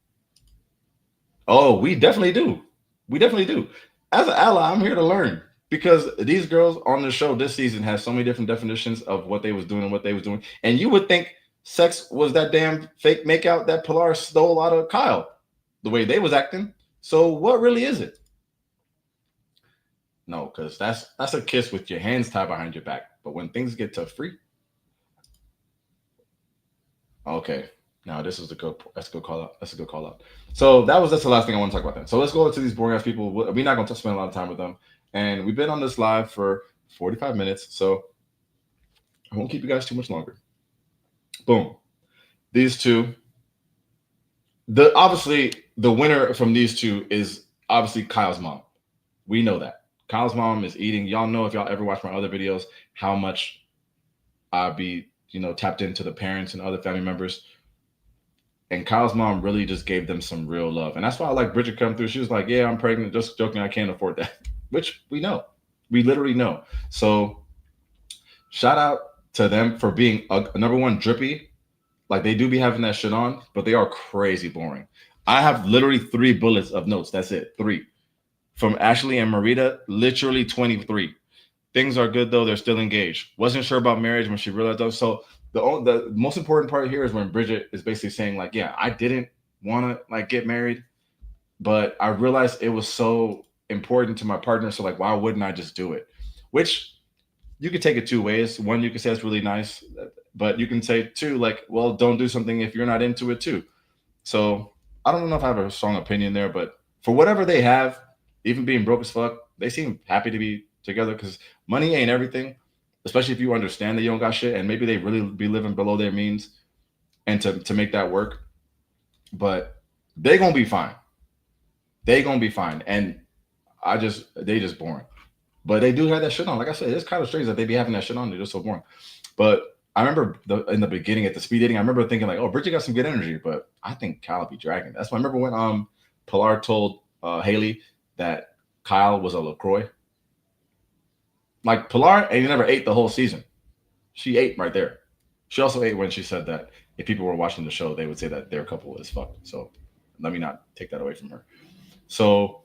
oh, we definitely do. We definitely do. As an ally, I'm here to learn because these girls on the show this season has so many different definitions of what they was doing and what they was doing. And you would think sex was that damn fake makeout that Pilar stole out of Kyle, the way they was acting. So what really is it? No, because that's a kiss with your hands tied behind your back. But when things get to free, okay. Now this is that's a good call out. That's a good call out. So that's the last thing I want to talk about then. So let's go to these boring ass people. We're not going to spend a lot of time with them. And we've been on this live for 45 minutes. So I won't keep you guys too much longer. Boom. These two. Obviously the winner from these two is obviously Kyle's mom. We know that. Kyle's mom is eating. Y'all know, if y'all ever watch my other videos, how much I be, tapped into the parents and other family members. And Kyle's mom really just gave them some real love. And that's why I like Bridget come through. She was like, yeah, I'm pregnant. Just joking. I can't afford that, which we know. We literally know. So shout out to them for being number one drippy. Like they do be having that shit on, but they are crazy boring. I have literally 3 bullets of notes. That's it. Three from Ashley and Marita. Literally 23. Things are good though. They're still engaged. Wasn't sure about marriage when she realized though. So the most important part here is when Bridget is basically saying like, yeah, I didn't want to like get married, but I realized it was so important to my partner. So like, why wouldn't I just do it? Which you could take it 2 ways. One, you could say it's really nice, but you can say too, like, well, don't do something if you're not into it too. So I don't know if I have a strong opinion there, but for whatever they have, even being broke as fuck, they seem happy to be together because money ain't everything, especially if you understand that you don't got shit and maybe they really be living below their means and to make that work. But they gonna be fine. They gonna be fine. And they just boring. But they do have that shit on. Like I said, it's kind of strange that they be having that shit on. They're just so boring. But I remember in the beginning at the speed dating, I remember thinking like, oh, Bridget got some good energy, but I think Kyle be dragging. That's why I remember when Pilar told Haley that Kyle was a LaCroix. Like Pilar ain't never ate the whole season. She ate right there. She also ate when she said that if people were watching the show, they would say that their couple is fucked. So let me not take that away from her. So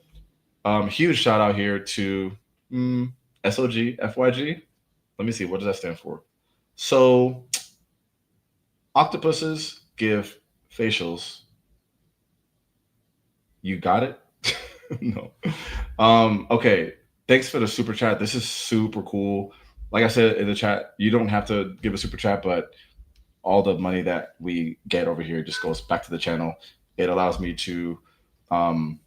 huge shout out here to SOG FYG. Let me see, what does that stand for? So octopuses give facials. You got it? No. Okay. Thanks for the super chat. This is super cool. Like I said in the chat, you don't have to give a super chat, but all the money that we get over here just goes back to the channel. It allows me to um,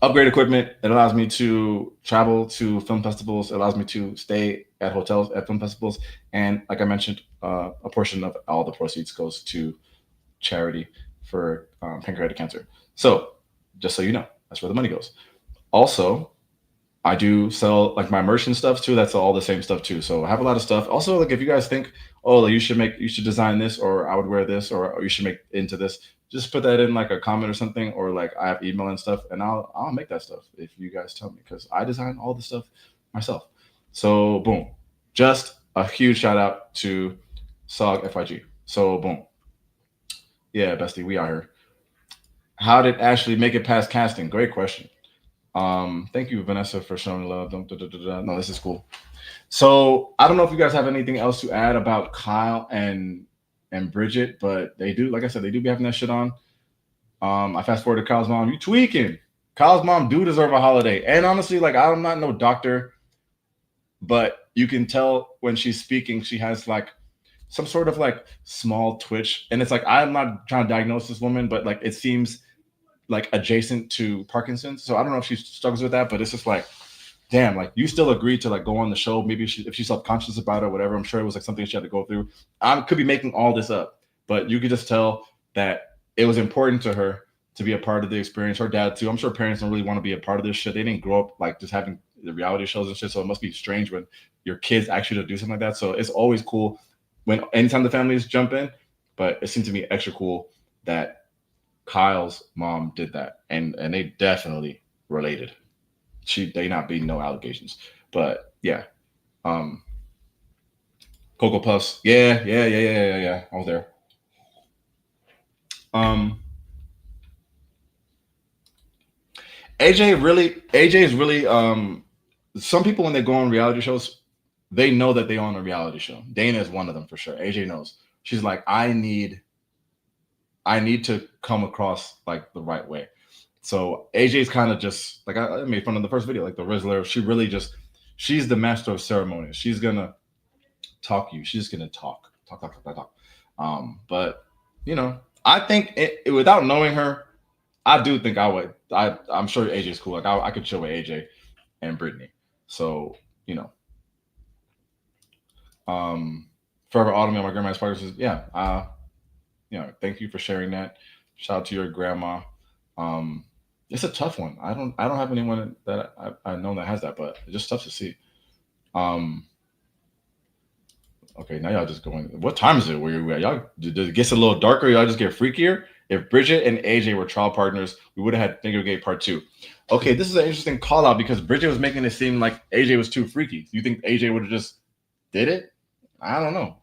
upgrade equipment. It allows me to travel to film festivals. It allows me to stay at hotels at film festivals. And like I mentioned, a portion of all the proceeds goes to charity for pancreatic cancer. So just so you know, that's where the money goes. Also, I do sell like my merch and stuff too. That's all the same stuff too. So I have a lot of stuff. Also, like if you guys think, oh, like you should design this, or I would wear this, or you should make into this, just put that in like a comment or something, or like I have email and stuff, and I'll make that stuff if you guys tell me because I design all the stuff myself. So boom, just a huge shout out to SOG FIG. So boom, yeah, bestie, we are here. How did Ashley make it past casting? Great question. Thank you, Vanessa, for showing love. No, this is cool. So I don't know if you guys have anything else to add about Kyle and Bridget, but they do, like I said, they do be having that shit on. I fast forward to Kyle's mom. You tweaking? Kyle's mom do deserve a holiday, and honestly, like I'm not no doctor, but you can tell when she's speaking, she has like some sort of like small twitch, and it's like I'm not trying to diagnose this woman, but like it seems like adjacent to Parkinson's. So I don't know if she struggles with that, but it's just like, damn, like you still agreed to like go on the show. Maybe if she's subconscious about it or whatever, I'm sure it was like something she had to go through. I could be making all this up, but you could just tell that it was important to her to be a part of the experience. Her dad too. I'm sure parents don't really want to be a part of this shit. They didn't grow up like just having the reality shows and shit. So it must be strange when your kids actually do something like that. So it's always cool when anytime the families jump in, but it seemed to me extra cool that Kyle's mom did that, and they definitely related. They not being no allegations, but yeah. Um, Cocoa Puffs, yeah. I was there. Um, AJ is really some people when they go on reality shows, they know that they on a reality show. Dana is one of them for sure. AJ knows. She's like, I need to come across like the right way. So AJ's kind of just like I made fun of the first video, like the Rizzler. She really just she's the master of ceremonies. She's gonna talk you. She's gonna talk. But you know, I think without knowing her, I do think I would. I'm sure AJ's cool. Like I could chill with AJ and Brittany. So you know, Forever Autumn and my grandma's party says, yeah, thank you for sharing that. Shout out to your grandma. Um, it's a tough one. I don't have anyone that I know that has that, but it's just tough to see. Um, okay, now y'all just going. What time is it? Where you at? Y'all did it gets a little darker? Y'all just get freakier? If Bridget and AJ were trial partners, we would have had Finger Gate Part 2. Okay, this is an interesting call out because Bridget was making it seem like AJ was too freaky. You think AJ would have just did it? I don't know.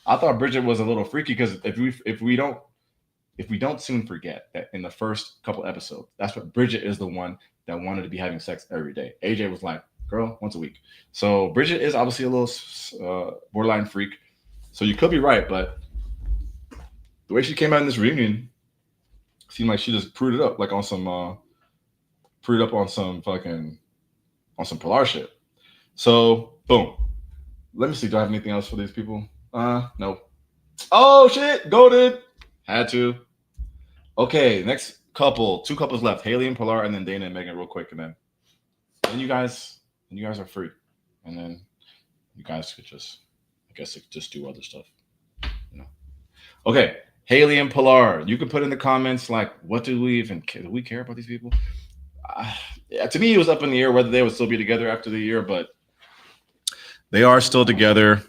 I thought Bridget was a little freaky because if we don't soon forget that in the first couple episodes, that's what Bridget is the one that wanted to be having sex every day. AJ was like, girl, once a week. So Bridget is obviously a little borderline freak. So you could be right, but the way she came out in this reunion seemed like she just prued it up, like on some prued up on some fucking on some Pilar shit. So boom. Let me see. Do I have anything else for these people? No. Oh shit, goaded. Had to. Okay, next couple, two couples left, Haley and Pilar, and then Dana and Megan, real quick, and then you guys are free, and then you guys could just, I guess, just do other stuff, you know. Okay, Haley and Pilar, you can put in the comments like, what do we even care? Do we care about these people? Yeah, to me, it was up in the air whether they would still be together after the year, but they are still together.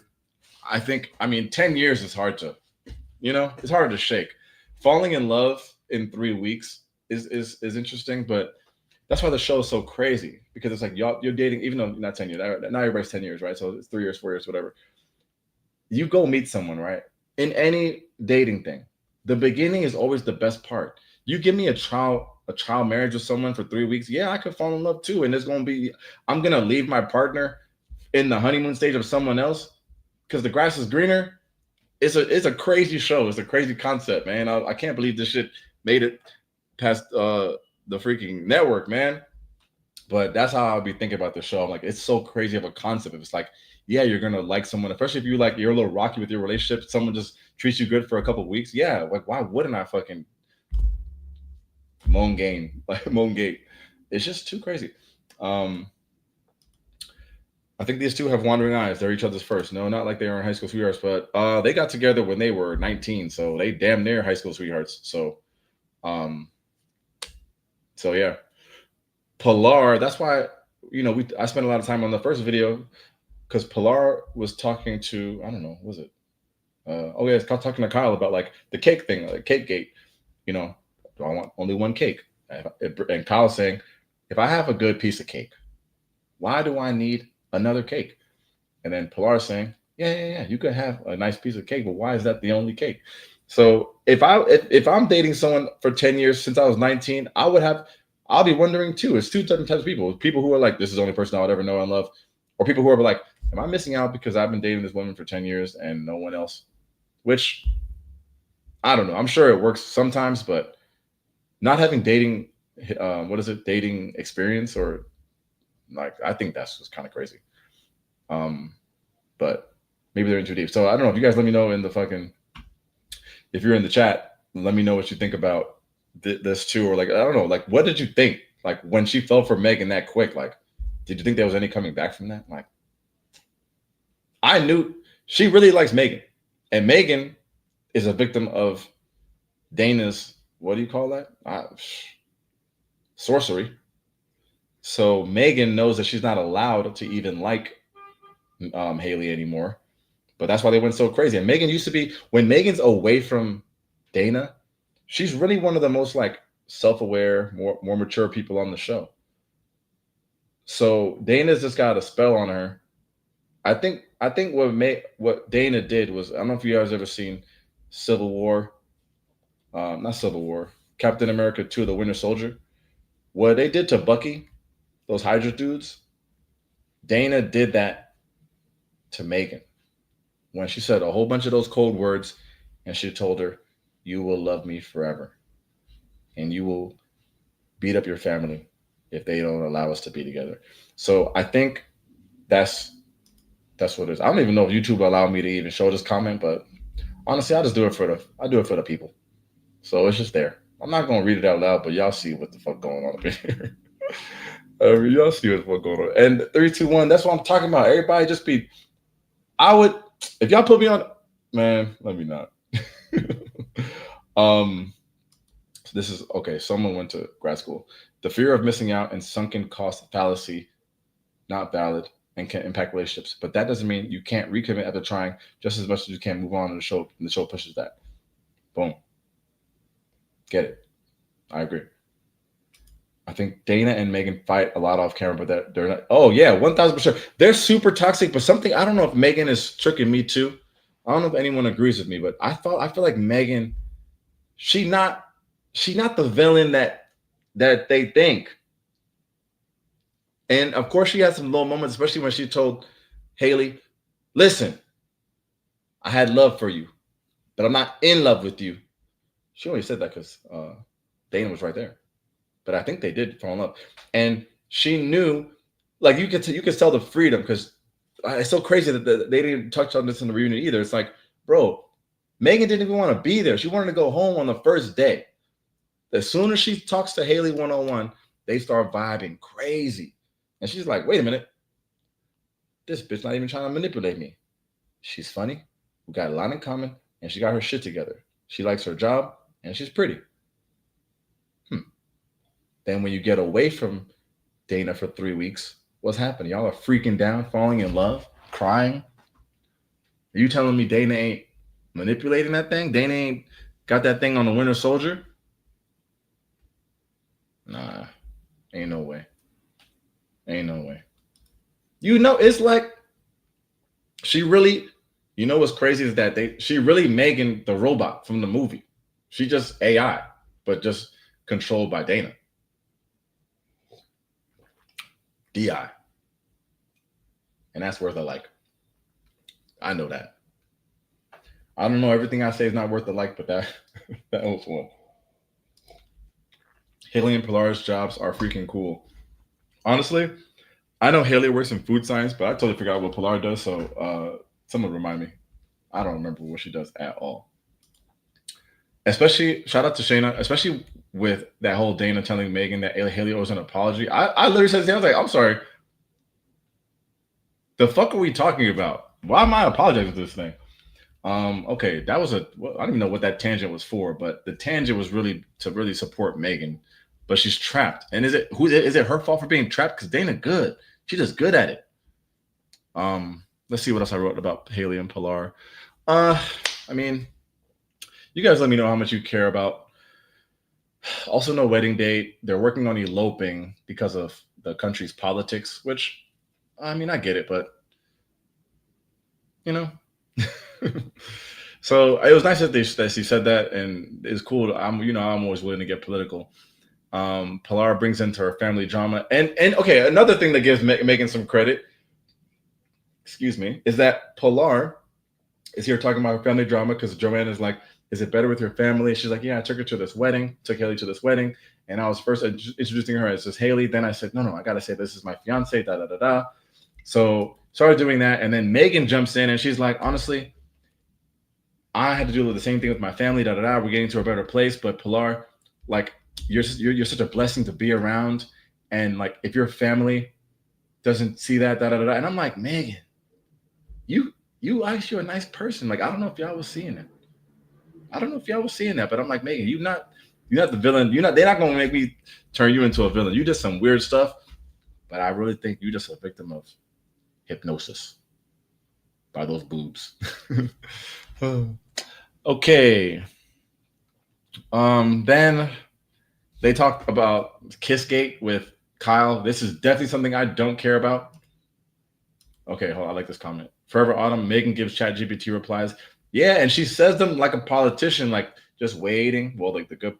I think, I mean, 10 years is hard to, it's hard to shake. Falling in love in 3 weeks is interesting, but that's why the show is so crazy because it's like you're dating, even though not 10 years, now everybody's 10 years, right? So it's 3 years, 4 years, whatever. You go meet someone, right? In any dating thing, the beginning is always the best part. You give me a trial marriage with someone for 3 weeks, yeah, I could fall in love too. And it's gonna be, I'm gonna leave my partner in the honeymoon stage of someone else because the grass is greener. It's a crazy show. It's a crazy concept, man. I can't believe this shit made it past the freaking network, man. But that's how I'll be thinking about the show. I'm like, it's so crazy of a concept. It's like, yeah, you're gonna like someone, especially if you like you're a little rocky with your relationship. Someone just treats you good for a couple of weeks. Yeah, like why wouldn't I fucking moan game like moan gate? It's just too crazy. Um, I think these two have wandering eyes. They're each other's first. No, not like they were in high school sweethearts, but they got together when they were 19, so they damn near high school sweethearts. Um, so yeah, Pilar. That's why I spent a lot of time on the first video because Pilar was talking to, I don't know, was it? Oh yeah, it's talking to Kyle about like the cake thing, like cake gate. Do I want only one cake? And Kyle's saying, if I have a good piece of cake, why do I need another cake? And then Pilar's saying, yeah, you could have a nice piece of cake, but why is that the only cake? So if I'm dating someone for 10 years since I was 19, I'll be wondering too. It's two different types of people. People who are like, this is the only person I would ever know and love, or people who are like, am I missing out because I've been dating this woman for 10 years and no one else? Which I don't know. I'm sure it works sometimes, but not having dating, dating experience or like, I think that's just kind of crazy. But maybe they're in too deep. So I don't know. If you guys let me know in the fucking, if you're in the chat, let me know what you think about this too, or like I don't know, like what did you think? Like when she fell for Megan that quick, like did you think there was any coming back from that? Like I knew she really likes Megan, and Megan is a victim of Dana's, what do you call that? Sorcery. So Megan knows that she's not allowed to even like Haley anymore. But that's why they went so crazy. And Megan used to be, when Megan's away from Dana, she's really one of the most like self-aware, more mature people on the show. So Dana's just got a spell on her. I think what Dana did was, I don't know if you guys ever seen Civil War, not Civil War, Captain America 2: The Winter Soldier. What they did to Bucky, those Hydra dudes, Dana did that to Megan when she said a whole bunch of those cold words, and she told her, "You will love me forever, and you will beat up your family if they don't allow us to be together." So I think that's what it is. I don't even know if YouTube will allow me to even show this comment, but honestly, I do it for the people. So it's just there. I'm not gonna read it out loud, but y'all see what the fuck going on up in here. I mean, y'all see what's going on. And 3, 2, 1. That's what I'm talking about. Everybody just be. I would, if y'all put me on, man. Let me not. So this is okay. Someone went to grad school. The fear of missing out and sunken cost fallacy, not valid, and can impact relationships. But that doesn't mean you can't recommit after trying just as much as you can move on in the show. And the show pushes that. Boom. Get it? I agree. I think Dana and Megan fight a lot off camera, but they're not. Oh yeah, 1,000%. They're super toxic, but something I don't know if Megan is tricking me too. I don't know if anyone agrees with me, but I feel like Megan, she not she not the villain that they think. And of course, she had some low moments, especially when she told Haley, "Listen, I had love for you, but I'm not in love with you." She only said that because Dana was right there. But I think they did fall in love, and she knew, like you could tell the freedom because it's so crazy that they didn't touch on this in the reunion either. It's like, bro, Megan didn't even want to be there. She wanted to go home on the first day. As soon as she talks to Haley 101, they start vibing crazy, and she's like, wait a minute, this bitch not even trying to manipulate me. She's funny. We got a lot in common, and she got her shit together. She likes her job, and she's pretty. Then when you get away from Dana for 3 weeks, what's happening? Y'all are freaking down, falling in love, crying. Are you telling me Dana ain't manipulating that thing? Dana ain't got that thing on the Winter Soldier? Nah, ain't no way. Ain't no way. It's like she really. What's crazy is that she really Megan the robot from the movie. She just AI, but just controlled by Dana. DI. And that's worth a like. I know that. I don't know. Everything I say is not worth a like, but that that was one. Haley and Pilar's jobs are freaking cool. Honestly, I know Haley works in food science, but I totally forgot what Pilar does. So someone remind me. I don't remember what she does at all. Especially shout out to Shayna, especially with that whole Dana telling Megan that Haley owes an apology. I literally said, I was like, I'm sorry. The fuck are we talking about? Why am I apologizing for this thing? Okay, that was I don't even know what that tangent was for, but the tangent was really to really support Megan, but she's trapped. And is it her fault for being trapped? Because Dana good, she's just good at it. Let's see what else I wrote about Haley and Pilar. I mean, you guys let me know how much you care about. Also, no wedding date. They're working on eloping because of the country's politics, which I mean, I get it, but you know. So it was nice that she said that, and it's cool. I'm always willing to get political. Pilar brings into her family drama, and okay, another thing that gives Megan some credit, excuse me, is that Pilar is here talking about her family drama because Joanne is like, "Is it better with your family?" She's like, "Yeah, I took her to this wedding, took Haley to this wedding, and I was first introducing her as this Haley. Then I said, no, I gotta say this is my fiance, da da da da." So started doing that, and then Megan jumps in and she's like, honestly, I had to do the same thing with my family, da da da. We're getting to a better place, but Pilar, like, you're such a blessing to be around, and like if your family doesn't see that, da da da, and I'm like, Megan, you actually a nice person. Like, I don't know if y'all was seeing it. I don't know if y'all was seeing that, but I'm like, Megan, you're not the villain. They're not gonna make me turn you into a villain. You did some weird stuff, but I really think you're just a victim of hypnosis by those boobs. Okay. Then they talked about Kissgate with Kyle. This is definitely something I don't care about. Okay, hold on. I like this comment. Forever Autumn, Megan gives ChatGPT replies. Yeah, and she says them like a politician, like just waiting. Well, like the good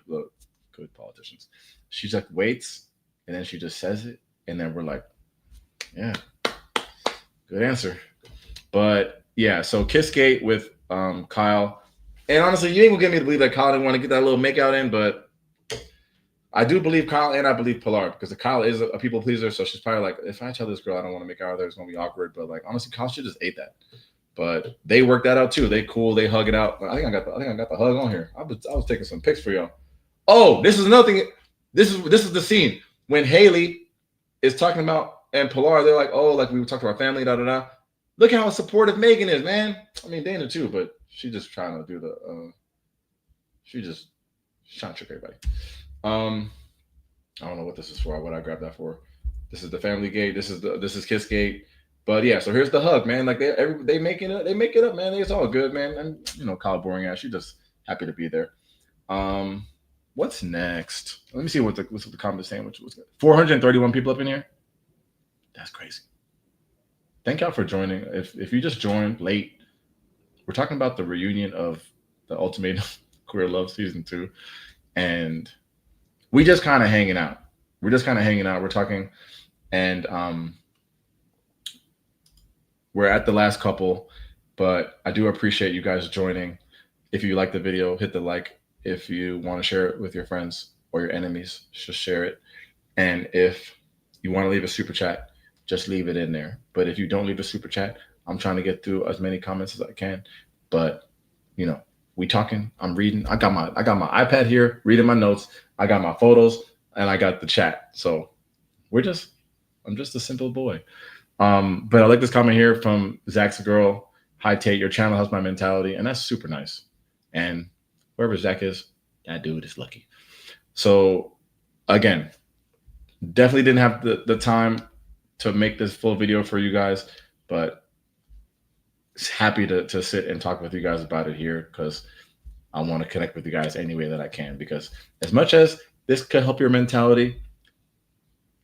politicians. She's like waits, and then she just says it, and then we're like, yeah, good answer. But yeah, so Kissgate with Kyle. And honestly, you ain't gonna get me to believe that Kyle didn't want to get that little makeout in, but I do believe Kyle and I believe Pilar because Kyle is a people pleaser. So she's probably like, if I tell this girl I don't want to make out with her, it's gonna be awkward. But like honestly, Kyle should just ate that. But they worked that out too. They cool. They hug it out. I think I got the hug on here. I was taking some pics for y'all. Oh, this is another thing. This is the scene when Haley is talking about and Pilar. They're like, oh, like we were talking about family, da da da. Look how supportive Megan is, man. I mean Dana too, but she's just trying to do the. She's trying to trick everybody. I don't know what this is for. What I grabbed that for. This is the family gate. This is Kiss Gate. But yeah, so here's the hug, man. Like they make it up, man. It's all good, man. And Kyle boring ass. She's just happy to be there. What What's next? Let me see what's the comment saying. Which was 431 people up in here. That's crazy. Thank y'all for joining. If you just joined late, we're talking about the reunion of the Ultimatum Queer Love season 2, and we just kind of hanging out. We're just kind of hanging out. We're talking, and we're at the last couple, but I do appreciate you guys joining. If you like the video, hit the like. If you want to share it with your friends or your enemies, just share it. And if you want to leave a super chat, just leave it in there. But if you don't leave a super chat, I'm trying to get through as many comments as I can. But you know, we talking. I'm reading. I got my iPad here, reading my notes. I got my photos, and I got the chat. So I'm just a simple boy. But I like this comment here from Zach's girl. Hi Tate, your channel has my mentality, and that's super nice. And wherever Zach is, that dude is lucky. So again, definitely didn't have the time to make this full video for you guys, but happy to sit and talk with you guys about it here because I want to connect with you guys any way that I can. Because as much as this could help your mentality,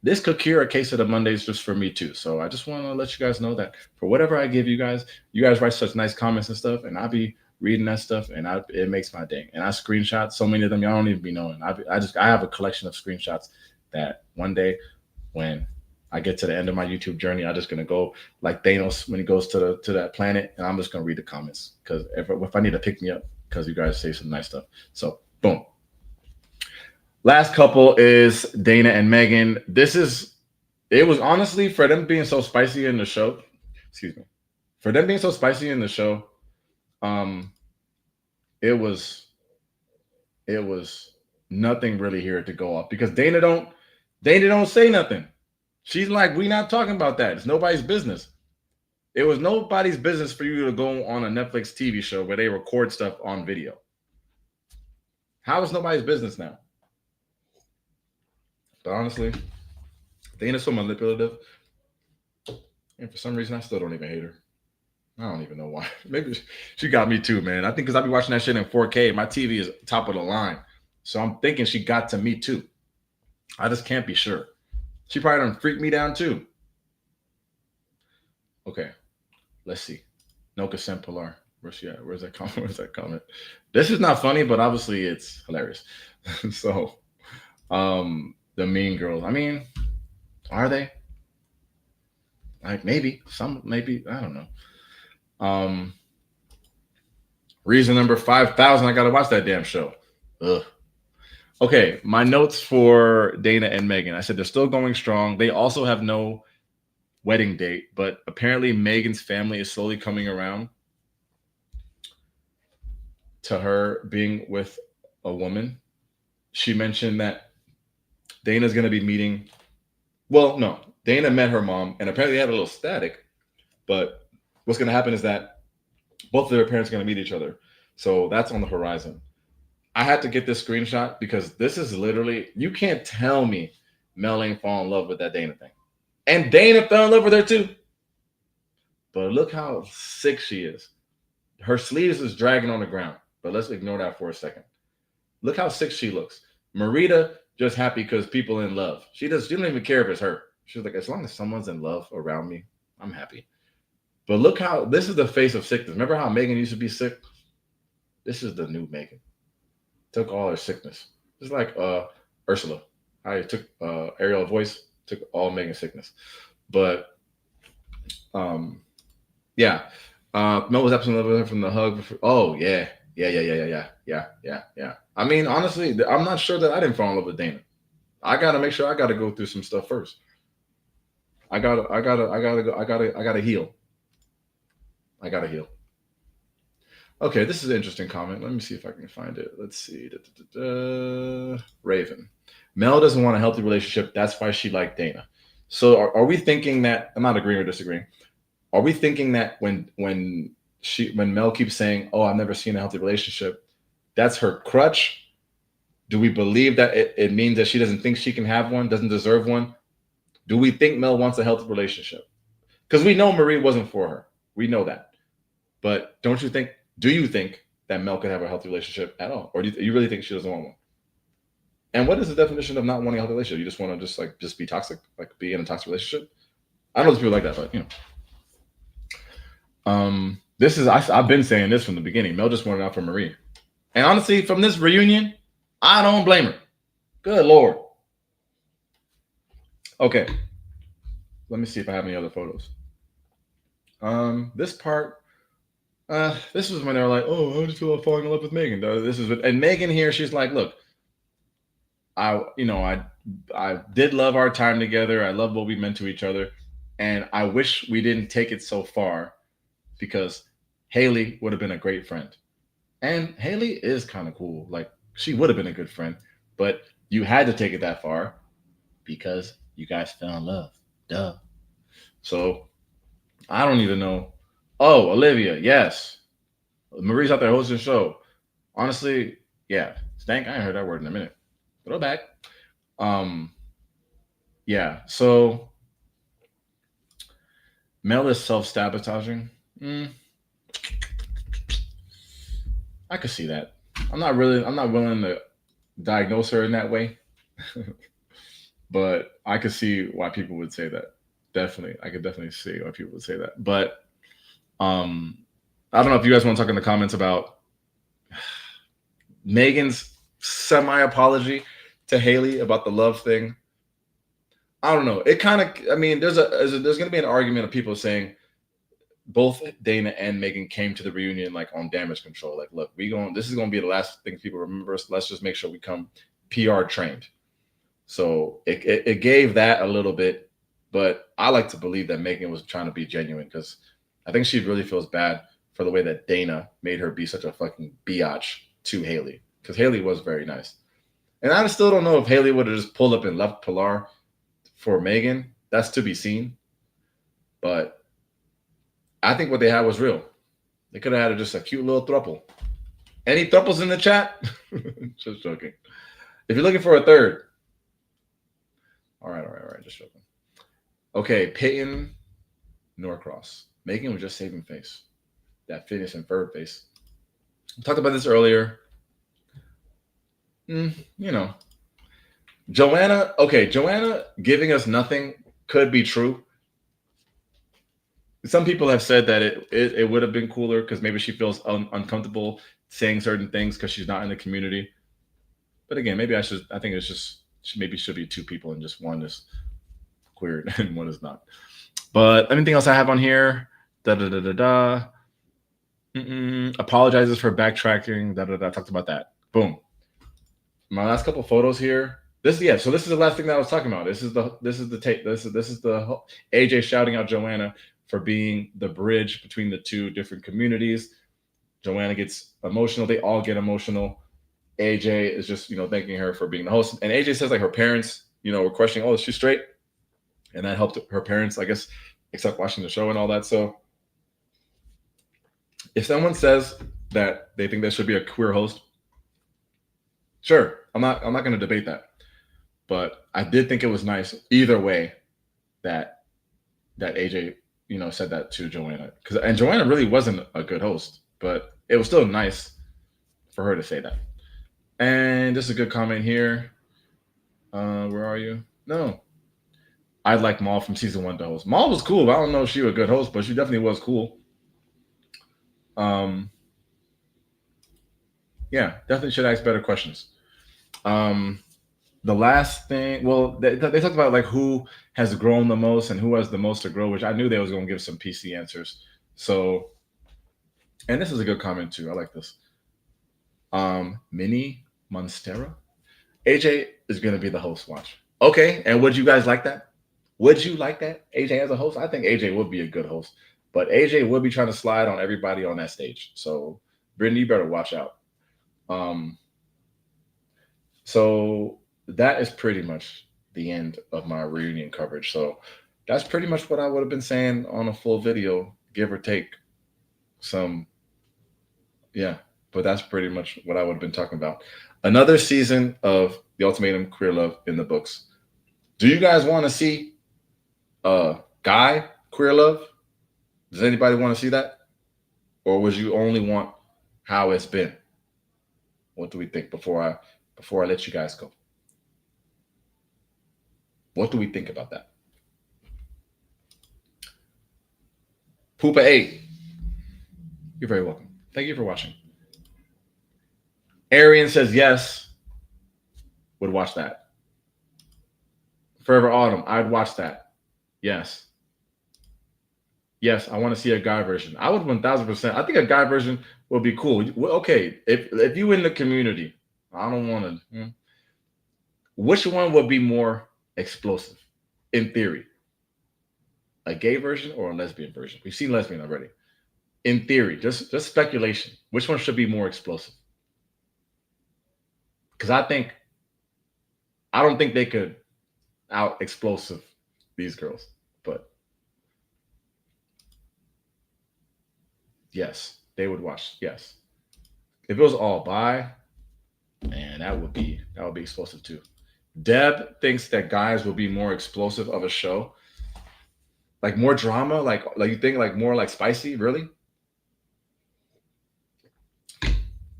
this could cure a case of the Mondays just for me too. So I just want to let you guys know that for whatever I give you guys write such nice comments and stuff, and I'll be reading that stuff, and it makes my day. And I screenshot so many of them y'all don't even be knowing. I have a collection of screenshots that one day when I get to the end of my YouTube journey, I'm just gonna go like Thanos when he goes to that planet, and I'm just gonna read the comments because if I need to pick me up because you guys say some nice stuff. So boom. Last couple is Dana and Megan. It was honestly for them being so spicy in the show. Excuse me. For them being so spicy in the show, it was nothing really here to go off because Dana don't say nothing. She's like, we not talking about that. It's nobody's business. It was nobody's business for you to go on a Netflix TV show where they record stuff on video. How is nobody's business now? But honestly, Dana's so manipulative. And for some reason, I still don't even hate her. I don't even know why. Maybe she got me too, man. I think because I be watching that shit in 4K. My TV is top of the line. So I'm thinking she got to me too. I just can't be sure. She probably done freaked me down too. Okay. Let's see. Noka Sempolar. Where's she at? Where's that comment? Where's that comment? This is not funny, but obviously it's hilarious. So, the Mean Girls. I mean, are they? Like maybe I don't know. Reason number 5,000. I gotta watch that damn show. Ugh. Okay, my notes for Dana and Megan. I said they're still going strong. They also have no wedding date, but apparently Megan's family is slowly coming around to her being with a woman. She mentioned that Dana's going to be meeting. Well, no, Dana met her mom, and apparently they had a little static. But what's going to happen is that both of their parents are going to meet each other. So that's on the horizon. I had to get this screenshot because this is literally, you can't tell me Mel ain't fall in love with that Dana thing. And Dana fell in love with her too. But look how sick she is. Her sleeves is dragging on the ground. But let's ignore that for a second. Look how sick she looks. Marita just happy because people in love. She don't even care if it's her. She's like, as long as someone's in love around me, I'm happy. But look how, this is the face of sickness. Remember how Megan used to be sick? This is the new Megan. Took all her sickness. It's like Ursula. I took Ariel voice, took all Megan's sickness. But yeah. Mel was absolutely in love with her from the hug. Oh yeah. I mean, honestly, I'm not sure that I didn't fall in love with Dana. I gotta make sure I gotta go through some stuff first. I gotta heal. I gotta heal. Okay, this is an interesting comment. Let me see if I can find it. Let's see. Raven. Mel doesn't want a healthy relationship. That's why she liked Dana. So are we thinking that, I'm not agreeing or disagreeing. Are we thinking that when Mel keeps saying, oh, I've never seen a healthy relationship, that's her crutch? Do we believe that it means that she doesn't think she can have one, doesn't deserve one? Do we think Mel wants a healthy relationship? Because we know Marie wasn't for her. We know that. But do you think that Mel could have a healthy relationship at all? Or do you really think she doesn't want one? And what is the definition of not wanting a healthy relationship? You just want to just be toxic, like be in a toxic relationship. I know there's people like that, but this is I've been saying this from the beginning. Mel just wanted out for Marie, and honestly, from this reunion, I don't blame her. Good lord. Okay, let me see if I have any other photos. This part, this was when they were like, "Oh, I just feel like falling in love with Megan." This is and Megan here. She's like, "Look, I did love our time together. I love what we meant to each other, and I wish we didn't take it so far because Haley would have been a great friend, and Haley is kind of cool. Like she would have been a good friend, but you had to take it that far because you guys fell in love. Duh. So I don't even know. Oh, Olivia, yes. Marie's out there hosting the show. Honestly, yeah. Stank, I ain't heard that word in a minute. Throw back. Um, yeah. So Mel is self-sabotaging. Mm, I could see that. I'm not willing to diagnose her in that way. But I could see why people would say that. Definitely. I could definitely see why people would say that. But um I don't know if you guys want to talk in the comments about Megan's semi apology to Haley about the love thing. I don't know. It kind of, I mean, there's going to be an argument of people saying both Dana and Megan came to the reunion like on damage control. Like, look, this is going to be the last thing people remember us. Let's just make sure we come PR trained. So it gave that a little bit, but I like to believe that Megan was trying to be genuine because I think she really feels bad for the way that Dana made her be such a fucking biatch to Haley because Haley was very nice. And I still don't know if Haley would have just pulled up and left Pilar for Megan. That's to be seen. But I think what they had was real. They could have had just a cute little throuple. Any throuples in the chat? Just joking. If you're looking for a third. All right. Just joking. Okay, Peyton Norcross. Megan was just saving face. That fitness and third face. We talked about this earlier. Joanna. Okay, Joanna giving us nothing could be true. Some people have said that it would have been cooler because maybe she feels uncomfortable saying certain things because she's not in the community. But again, maybe I think it's just maybe should be two people and just one is queer and one is not. But anything else I have on here? Apologizes for backtracking. I talked about that. Boom. My last couple photos here. So this is the last thing that I was talking about. This is the tape. This is the AJ shouting out Joanna for being the bridge between the two different communities. Joanna gets emotional. They all get emotional. AJ is just, thanking her for being the host. And AJ says like her parents, were questioning, oh, is she straight? And that helped her parents, I guess, accept watching the show and all that. So if someone says that they think there should be a queer host, sure, I'm not going to debate that. But I did think it was nice either way that AJ, said that to Joanna. And Joanna really wasn't a good host, but it was still nice for her to say that. And this is a good comment here. Where are you? No. I'd like Maul from season 1 to host. Maul was cool. I don't know if she was a good host, but she definitely was cool. Yeah, definitely should ask better questions. The last thing, well, they talked about like who has grown the most and who has the most to grow, which I knew they was going to give some PC answers. So, and this is a good comment too. I like this. Mini Monstera. AJ is going to be the host. Watch. Okay, and would you guys like that? Would you like that? AJ as a host? I think AJ would be a good host, but AJ would be trying to slide on everybody on that stage. So, Brittany, you better watch out. So that is pretty much the end of my reunion coverage. So that's pretty much what I would have been saying on a full video, give or take some. Yeah, but that's pretty much what I would have been talking about. Another season of The Ultimatum Queer Love in the books. Do you guys want to see Guy Queer Love? Does anybody want to see that? Or would you only want how it's been? What do we think before I let you guys go? What do we think about that? Poopa 8, you're very welcome. Thank you for watching. Arian says yes, would watch that. Forever Autumn, I'd watch that. Yes. Yes, I want to see a guy version. I would 1000%. I think a guy version would be cool. Okay, if you in the community, I don't want to. Which one would be more explosive, in theory? A gay version or a lesbian version? We've seen lesbian already. In theory, just speculation. Which one should be more explosive? Because I don't think they could out explosive these girls. But yes, they would watch. Yes, if it was all bi, man, that would be explosive too. Deb thinks that guys will be more explosive of a show, like more drama, like you think like more like spicy. Really?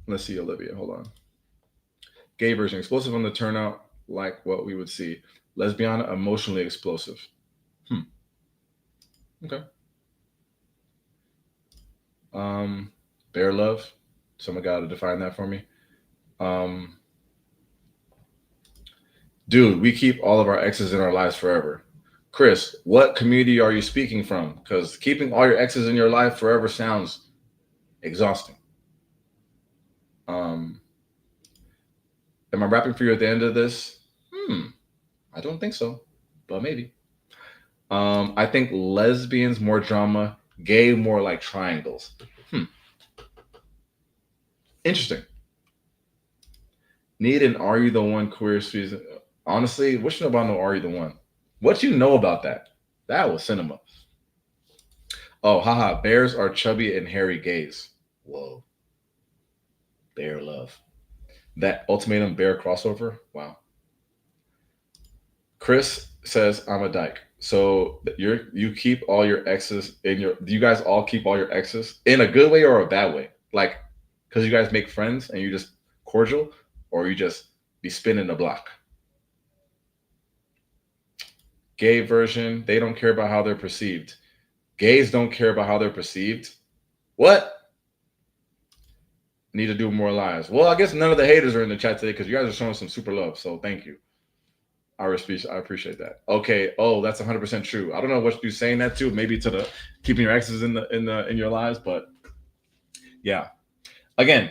Let's see, Olivia. Hold on. Gay version, explosive on the turnout, like what we would see. Lesbiana, emotionally explosive. Okay. Bear love. Someone got to define that for me. Um, Dude, we keep all of our exes in our lives forever. Chris, what community are you speaking from? Because keeping all your exes in your life forever sounds exhausting. Am I rapping for you at the end of this? I don't think so, but maybe. I think lesbians more drama, gay more like triangles. Interesting. Need an Are You the One queer season? Honestly, what you know about no Are You the One? What you know about that? That was cinema. Oh, haha. Bears are chubby and hairy gays. Whoa. Bear love. That Ultimatum bear crossover. Wow. Chris says I'm a dyke. So you keep all your exes in your. Do you guys all keep all your exes in a good way or a bad way? Like, because you guys make friends and you just cordial, or you just be spinning the block. Gay version. They don't care about how they're perceived. Gays don't care about how they're perceived. What? Need to do more lives. Well, I guess none of the haters are in the chat today because you guys are showing some super love. So thank you. I appreciate that. Okay. Oh, that's 100% true. I don't know what you're saying that to. Maybe to the keeping your exes in your lives, but yeah. Again,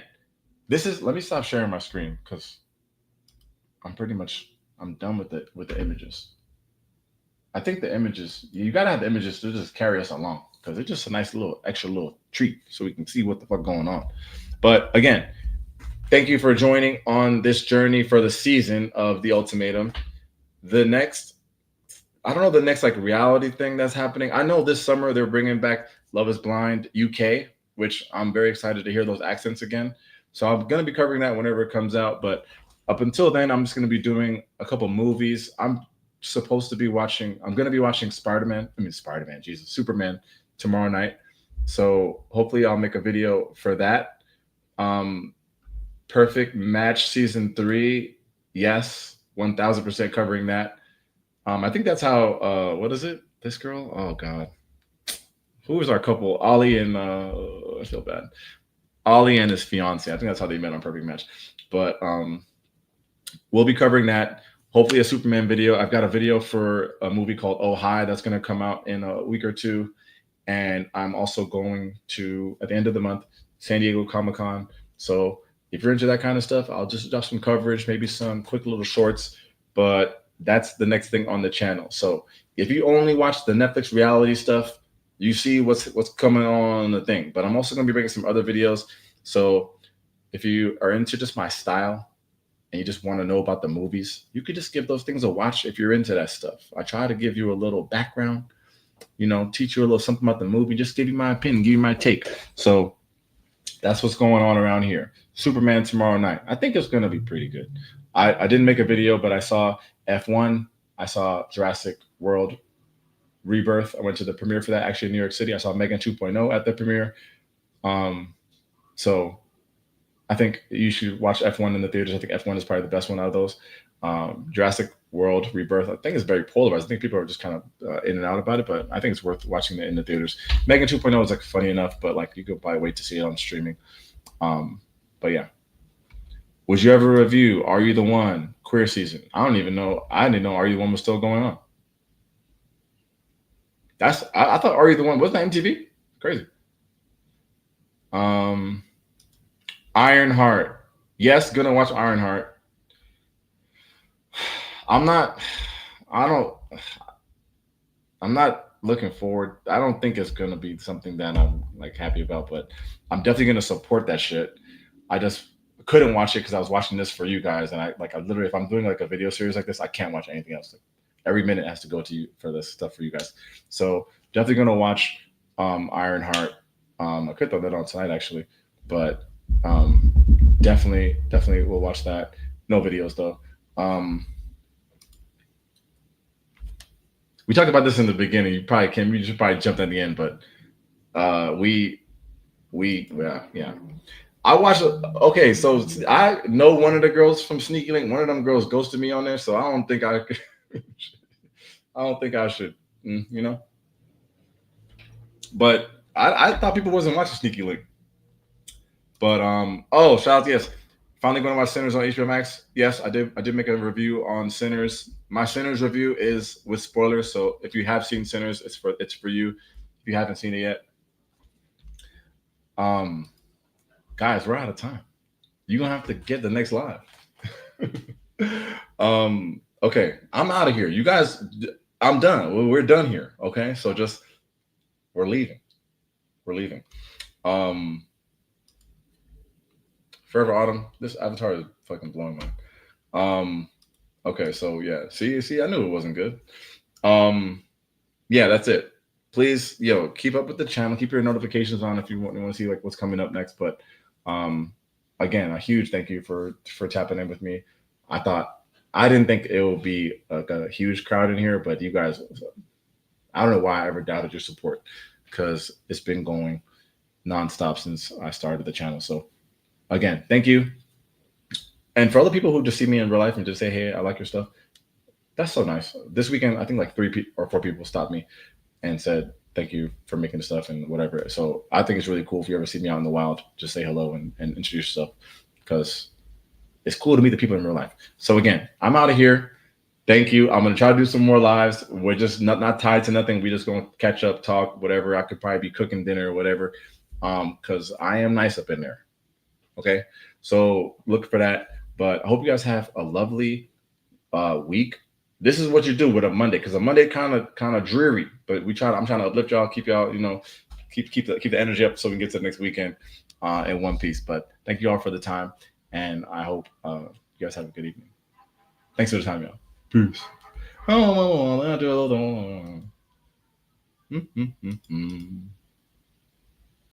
this is. Let me stop sharing my screen because I'm done with the images. I think the images you gotta have the images to just carry us along because it's just a nice little extra little treat so we can see what the fuck going on. But again, thank you for joining on this journey for the season of the Ultimatum. The next, I don't know the next like reality thing that's happening. I know this summer they're bringing back Love Is Blind UK, which I'm very excited to hear those accents again. So I'm gonna be covering that whenever it comes out. But up until then, I'm just gonna be doing a couple movies. I'm gonna be watching Superman tomorrow night. So hopefully I'll make a video for that. Perfect Match season 3, yes, 1000% covering that. I think that's how. What is it? This girl? Oh God, who was our couple? Ollie and I feel bad. Ollie and his fiance. I think that's how they met on Perfect Match. But we'll be covering that. Hopefully, a Superman video. I've got a video for a movie called Oh Hi that's going to come out in a week or two, and I'm also going to at the end of the month San Diego Comic-Con. So if you're into that kind of stuff, I'll just drop some coverage, maybe some quick little shorts. But that's the next thing on the channel. So if you only watch the Netflix reality stuff, you see what's coming on the thing. But I'm also going to be bringing some other videos. So if you are into just my style and you just want to know about the movies, you could just give those things a watch if you're into that stuff. I try to give you a little background, teach you a little something about the movie, just give you my opinion, give you my take. So that's what's going on around here. Superman tomorrow night. I think it's going to be pretty good. I didn't make a video, but I saw F1. I saw Jurassic World Rebirth. I went to the premiere for that actually in New York City. I saw Megan 2.0 at the premiere. So I think you should watch F1 in the theaters. I think F1 is probably the best one out of those. Jurassic World Rebirth, I think it's very polarized. I think people are just kind of in and out about it, but I think it's worth watching it in the theaters. Megan 2.0 is like funny enough, but like you could probably wait to see it on streaming. Um, but yeah, would you ever review Are You the One queer season? I don't even know. I didn't know Are You the One was still going on. I thought Are You the One wasn't that MTV? Crazy. Um, Ironheart. Yes, gonna watch Ironheart. I'm not. I don't. I'm not looking forward. I don't think it's gonna be something that I'm like happy about, but I'm definitely gonna support that shit. I just couldn't watch it because I was watching this for you guys, and I literally, if I'm doing like a video series like this, I can't watch anything else. Like, every minute has to go to you for this stuff for you guys. So definitely gonna watch Ironheart. I could throw that on tonight actually, but um, definitely we'll watch that. No videos though. Um, we talked about this in the beginning. You probably can. You just probably jumped at the end, but we yeah. I watched. Okay, so I know one of the girls from Sneaky Link. One of them girls ghosted me on there, so I don't think I. I don't think I should. You know, but I thought people wasn't watching Sneaky Link. But oh, shout out, yes. Finally going to watch Sinners on HBO Max. Yes, I did make a review on Sinners. My Sinners review is with spoilers, so if you have seen Sinners, it's for you. If you haven't seen it yet, um, guys, we're out of time. You're gonna have to get the next live. Okay, I'm out of here. You guys, I'm done. We're done here. Okay, so just we're leaving. We're leaving. Um, Forever Autumn. This avatar is fucking blowing my. Okay, so yeah. See, I knew it wasn't good. Um, yeah, that's it. Please, keep up with the channel. Keep your notifications on if you want to see like what's coming up next. But um, again, a huge thank you for tapping in with me. I thought I didn't think it would be like a huge crowd in here, but you guys, I don't know why I ever doubted your support because it's been going nonstop since I started the channel. So again, thank you. And for other people who just see me in real life and just say, "Hey, I like your stuff," that's so nice. This weekend, I think like or four people stopped me and said, "Thank you for making the stuff and whatever." So I think it's really cool if you ever see me out in the wild, just say hello and introduce yourself because it's cool to meet the people in real life. So again, I'm out of here. Thank you. I'm gonna try to do some more lives. We're just not tied to nothing. We just gonna catch up, talk, whatever. I could probably be cooking dinner or whatever. Because I am nice up in there. Okay. So look for that. But I hope you guys have a lovely week. This is what you do with a Monday because a Monday kind of dreary, but I'm trying to uplift y'all, keep y'all, keep the energy up so we can get to the next weekend in one piece. But thank you all for the time, and I hope you guys have a good evening. Thanks for the time, y'all. Peace. Oh, I do a little.